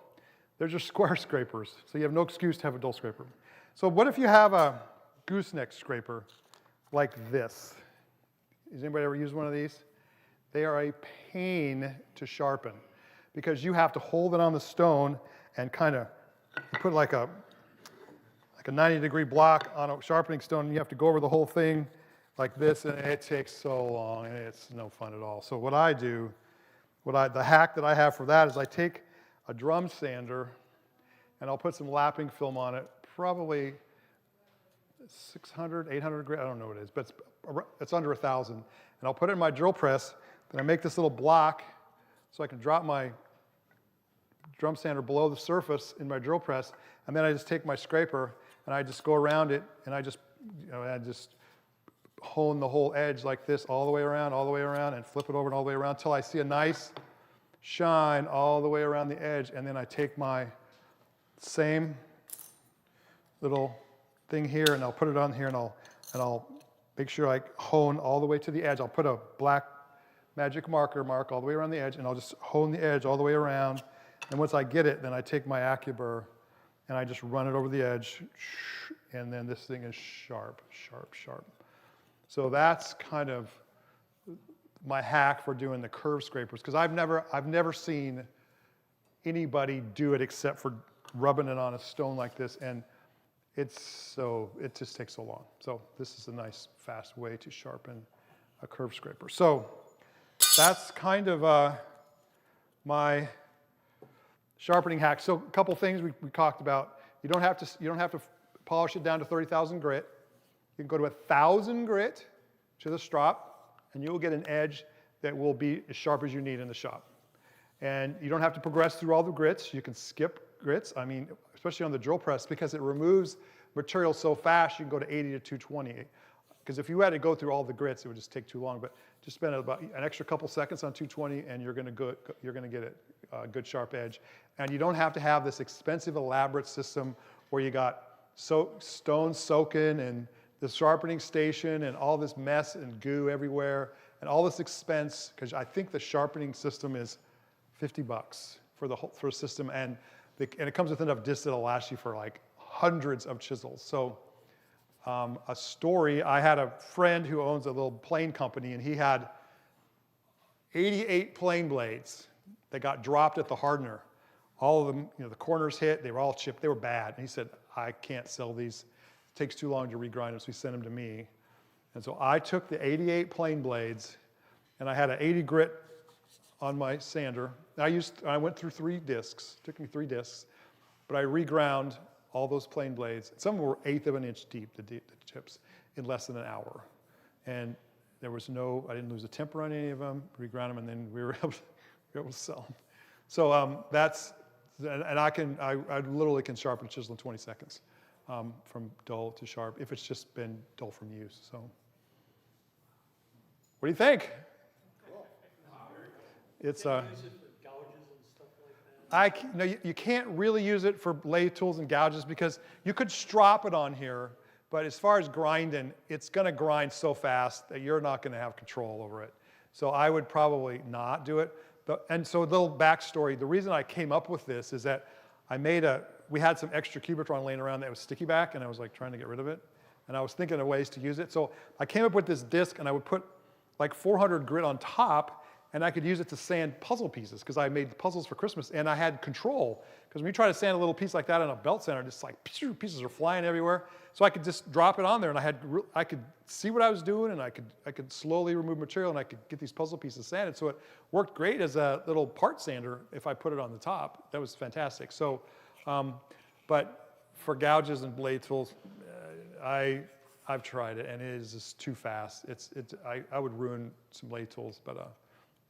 there's your square scrapers. So you have no excuse to have a dull scraper. So what if you have a gooseneck scraper like this? Has anybody ever used one of these? They are a pain to sharpen because you have to hold it on the stone and kind of put like a 90-degree block on a sharpening stone, and you have to go over the whole thing like this, and it takes so long, and it's no fun at all. So what I do, the hack that I have for that is I take a drum sander, and I'll put some lapping film on it, probably 600, 800 grit, I don't know what it is, but it's under 1,000. And I'll put it in my drill press, then I make this little block so I can drop my drum sander below the surface in my drill press, and then I just take my scraper and I just go around it, and I just hone the whole edge like this all the way around, and flip it over and all the way around until I see a nice shine all the way around the edge, and then I take my same little thing here, and I'll put it on here, and I'll make sure I hone all the way to the edge. I'll put a black magic mark all the way around the edge, and I'll just hone the edge all the way around. And once I get it, then I take my AccuBurr and I just run it over the edge, and then this thing is sharp, sharp, sharp. So that's kind of my hack for doing the curve scrapers, because I've never seen anybody do it except for rubbing it on a stone like this, and it just takes so long. So this is a nice, fast way to sharpen a curve scraper. So that's kind of my sharpening hack. So a couple things we talked about. You don't have to polish it down to 30,000 grit. You can go to 1,000 grit to the strop, and you will get an edge that will be as sharp as you need in the shop. And you don't have to progress through all the grits. You can skip grits. I mean, especially on the drill press, because it removes material so fast, you can go to 80 to 220. Because if you had to go through all the grits, it would just take too long. But just spend about an extra couple seconds on 220, and you're going to get a good sharp edge. And you don't have to have this expensive, elaborate system where you got stones soaking and the sharpening station and all this mess and goo everywhere and all this expense, because I think the sharpening system is $50 for the whole system, and it comes with enough disc that'll last you for like hundreds of chisels. So a story, I had a friend who owns a little plane company, and he had 88 plane blades that got dropped at the hardener. All of them, the corners hit, they were all chipped, they were bad. And he said, I can't sell these. It takes too long to regrind them, so he sent them to me. And so I took the 88 plane blades, and I had an 80 grit on my sander. I went through 3 discs, took me 3 discs, but I reground all those plane blades. Some were 1/8 of an inch deep, the chips, in less than an hour. And there was I didn't lose a temper on any of them, reground them, and then we were able to sell them. So and I literally can sharpen a chisel in 20 seconds from dull to sharp, if it's just been dull from use. So what do you think? It's no, you can't really use it for lathe tools and gouges, because you could strop it on here, but as far as grinding, it's going to grind so fast that you're not going to have control over it. So I would probably not do it. And so a little backstory, the reason I came up with this is that we had some extra Cubitron laying around that was sticky back, and I was like trying to get rid of it. And I was thinking of ways to use it. So I came up with this disc, and I would put like 400 grit on top, and I could use it to sand puzzle pieces, because I made puzzles for Christmas, and I had control. Because when you try to sand a little piece like that on a belt sander, just like pieces are flying everywhere. So I could just drop it on there, and I could see what I was doing, and I could slowly remove material, and I could get these puzzle pieces sanded. So it worked great as a little part sander if I put it on the top. That was fantastic. So, but for gouges and blade tools, I've tried it, and it is just too fast. I would ruin some blade tools, but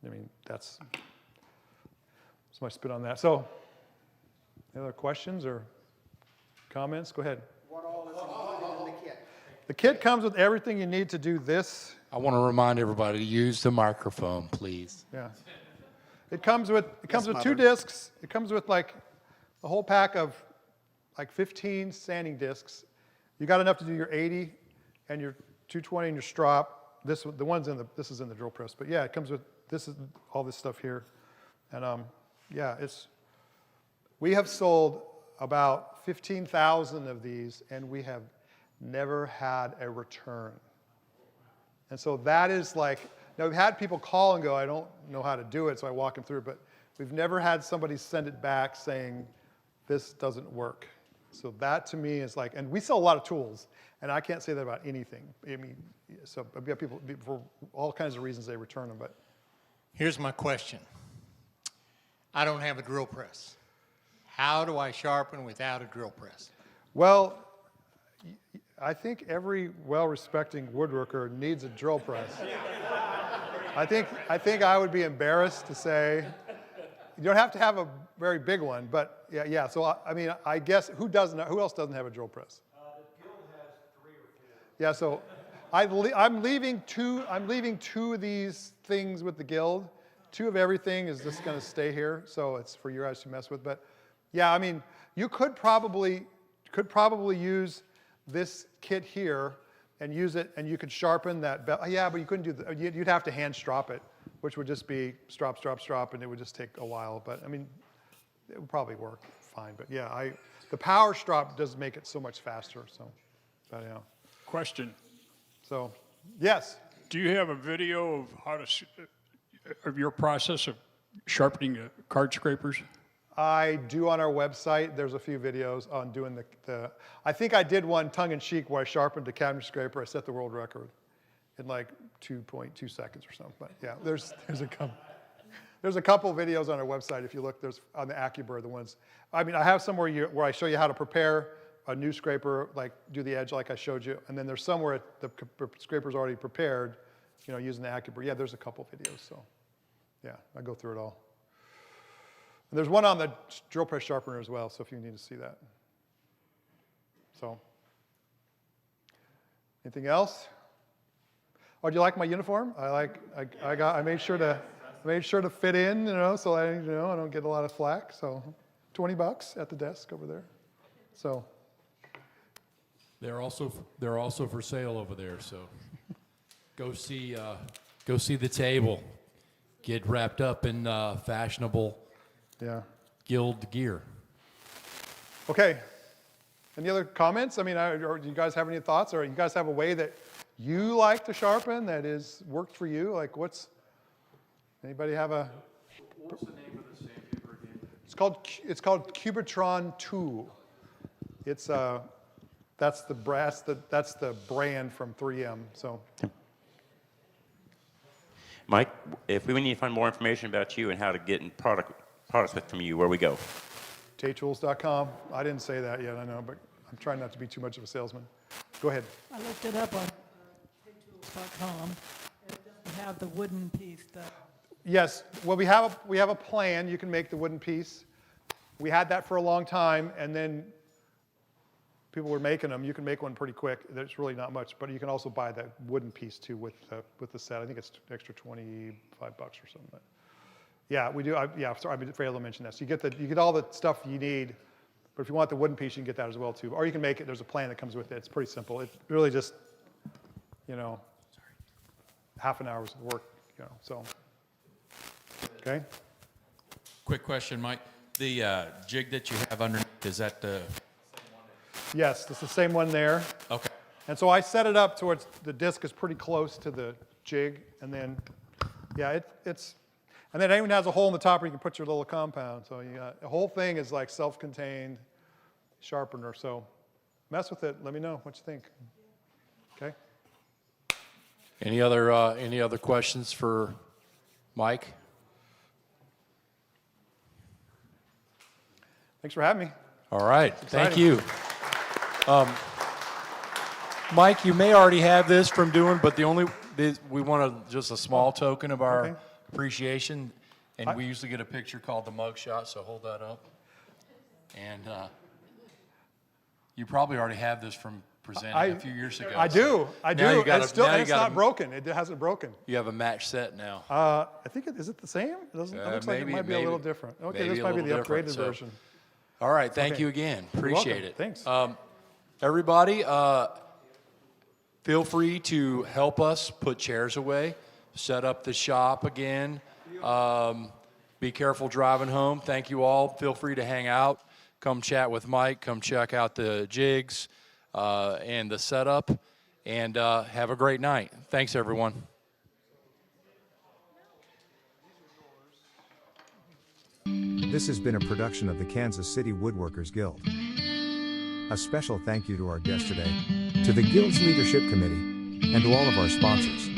I mean, that's my spin on that. So, any other questions or comments? Go ahead. What all is included in the kit? The kit comes with everything you need to do this. I want to remind everybody to use the microphone, please. Yeah. It comes with 2 discs. It comes with like a whole pack of like 15 sanding discs. You got enough to do your 80 and your 220 and your strop. This is in the drill press, but yeah, it comes with all this stuff here. And yeah, we have sold about 15,000 of these, and we have never had a return. And so that is like, now we've had people call and go, I don't know how to do it, so I walk them through, but we've never had somebody send it back saying, this doesn't work. So that to me is like, and we sell a lot of tools, and I can't say that about anything. I mean, so I've got people, for all kinds of reasons, they return them, but. Here's my question. I don't have a drill press. How do I sharpen without a drill press? Well, I think every well-respecting woodworker needs a drill press. I think I would be embarrassed to say, you don't have to have a very big one, but yeah. So I mean, I guess who else doesn't have a drill press? The guild has 3 or 4. Yeah. So I'm leaving 2 of these things with the guild. 2 of everything is just going to stay here, so it's for you guys to mess with. But yeah, I mean, you could probably use this kit here and use it, and you could sharpen that bevel. Yeah, but you couldn't do that. You'd have to hand strop it, which would just be strop, strop, strop, and it would just take a while. But I mean, it would probably work fine. But yeah, the power strop does make it so much faster. So, but yeah. Question. So, Yes. Do you have a video of how to, of your process of sharpening card scrapers? I do on our website. There's a few videos on doing the I think I did one tongue-in-cheek where I sharpened a cabinet scraper. I set the world record in like 2.2 seconds or something. But yeah, there's a couple videos on our website. If you look, there's on the AccuBurr, the ones. I mean, I have some where I show you how to prepare a new scraper, like do the edge like I showed you, and then there's somewhere the scraper's already prepared, you know, using the AccuBurr. Yeah, there's a couple videos, so yeah, I go through it all. And there's one on the drill press sharpener as well, so if you need to see that. So, anything else? Oh, do you like my uniform? I made sure to fit in, you know, so I don't get a lot of flack. So, $20 at the desk over there. So. They're also for sale over there. So, go see the table. Get wrapped up in fashionable guild gear. Okay. Any other comments? I mean, or do you guys have any thoughts? Or you guys have a way that you like to sharpen that is worked for you? Like anybody have a? What's the name of the sandpaper again? It's called Cubitron 2. It's that's the brand from 3M. So. Mike, if we need to find more information about you and how to get in products from you, where we go? Taytools.com. I didn't say that yet, I know, but I'm trying not to be too much of a salesman. Go ahead. I looked it up on taytools.com. It doesn't have the wooden piece. Yes. Well, we have a plan. You can make the wooden piece. We had that for a long time, and then people were making them. You can make one pretty quick. There's really not much, but you can also buy the wooden piece too with the set. I think it's extra $25 or something. But yeah, we do. Sorry, I failed to mention that. So you get all the stuff you need, but if you want the wooden piece, you can get that as well too. Or you can make it. There's a plan that comes with it. It's pretty simple. It's really just, half an hour's work. So okay. Quick question, Mike. The jig that you have underneath, is that the? Yes, it's the same one there. Okay. And so I set it up towards the disc is pretty close to the jig, and then, yeah, and then it even has a hole in the top where you can put your little compound. So the whole thing is like self-contained sharpener. So mess with it. Let me know what you think. Okay. Any other questions for Mike? Thanks for having me. All right. Thank you. Mike, you may already have this from doing, but we want just a small token of our appreciation, and we usually get a picture called the mug shot, so hold that up. And you probably already have this from presenting a few years ago. I do. It's not broken. It hasn't broken. You have a match set now. I think is it the same? It looks like it might be a little different. Okay, this might be the upgraded version. All right, thank you again. Appreciate it. Thanks. Everybody, feel free to help us put chairs away, set up the shop again. Be careful driving home. Thank you all. Feel free to hang out. Come chat with Mike. Come check out the jigs and the setup. And have a great night. Thanks, everyone. This has been a production of the Kansas City Woodworkers Guild. A special thank you to our guest today, to the Guild's Leadership Committee, and to all of our sponsors.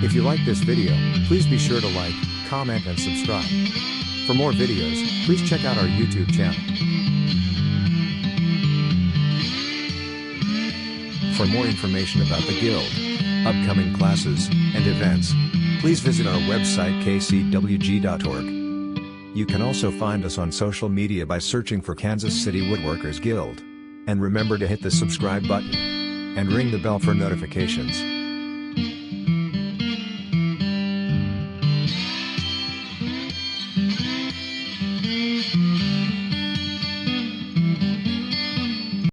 If you like this video, please be sure to like, comment, and subscribe. For more videos, please check out our YouTube channel. For more information about the Guild, upcoming classes, and events, please visit our website kcwg.org. You can also find us on social media by searching for Kansas City Woodworkers Guild. And remember to hit the subscribe button and ring the bell for notifications.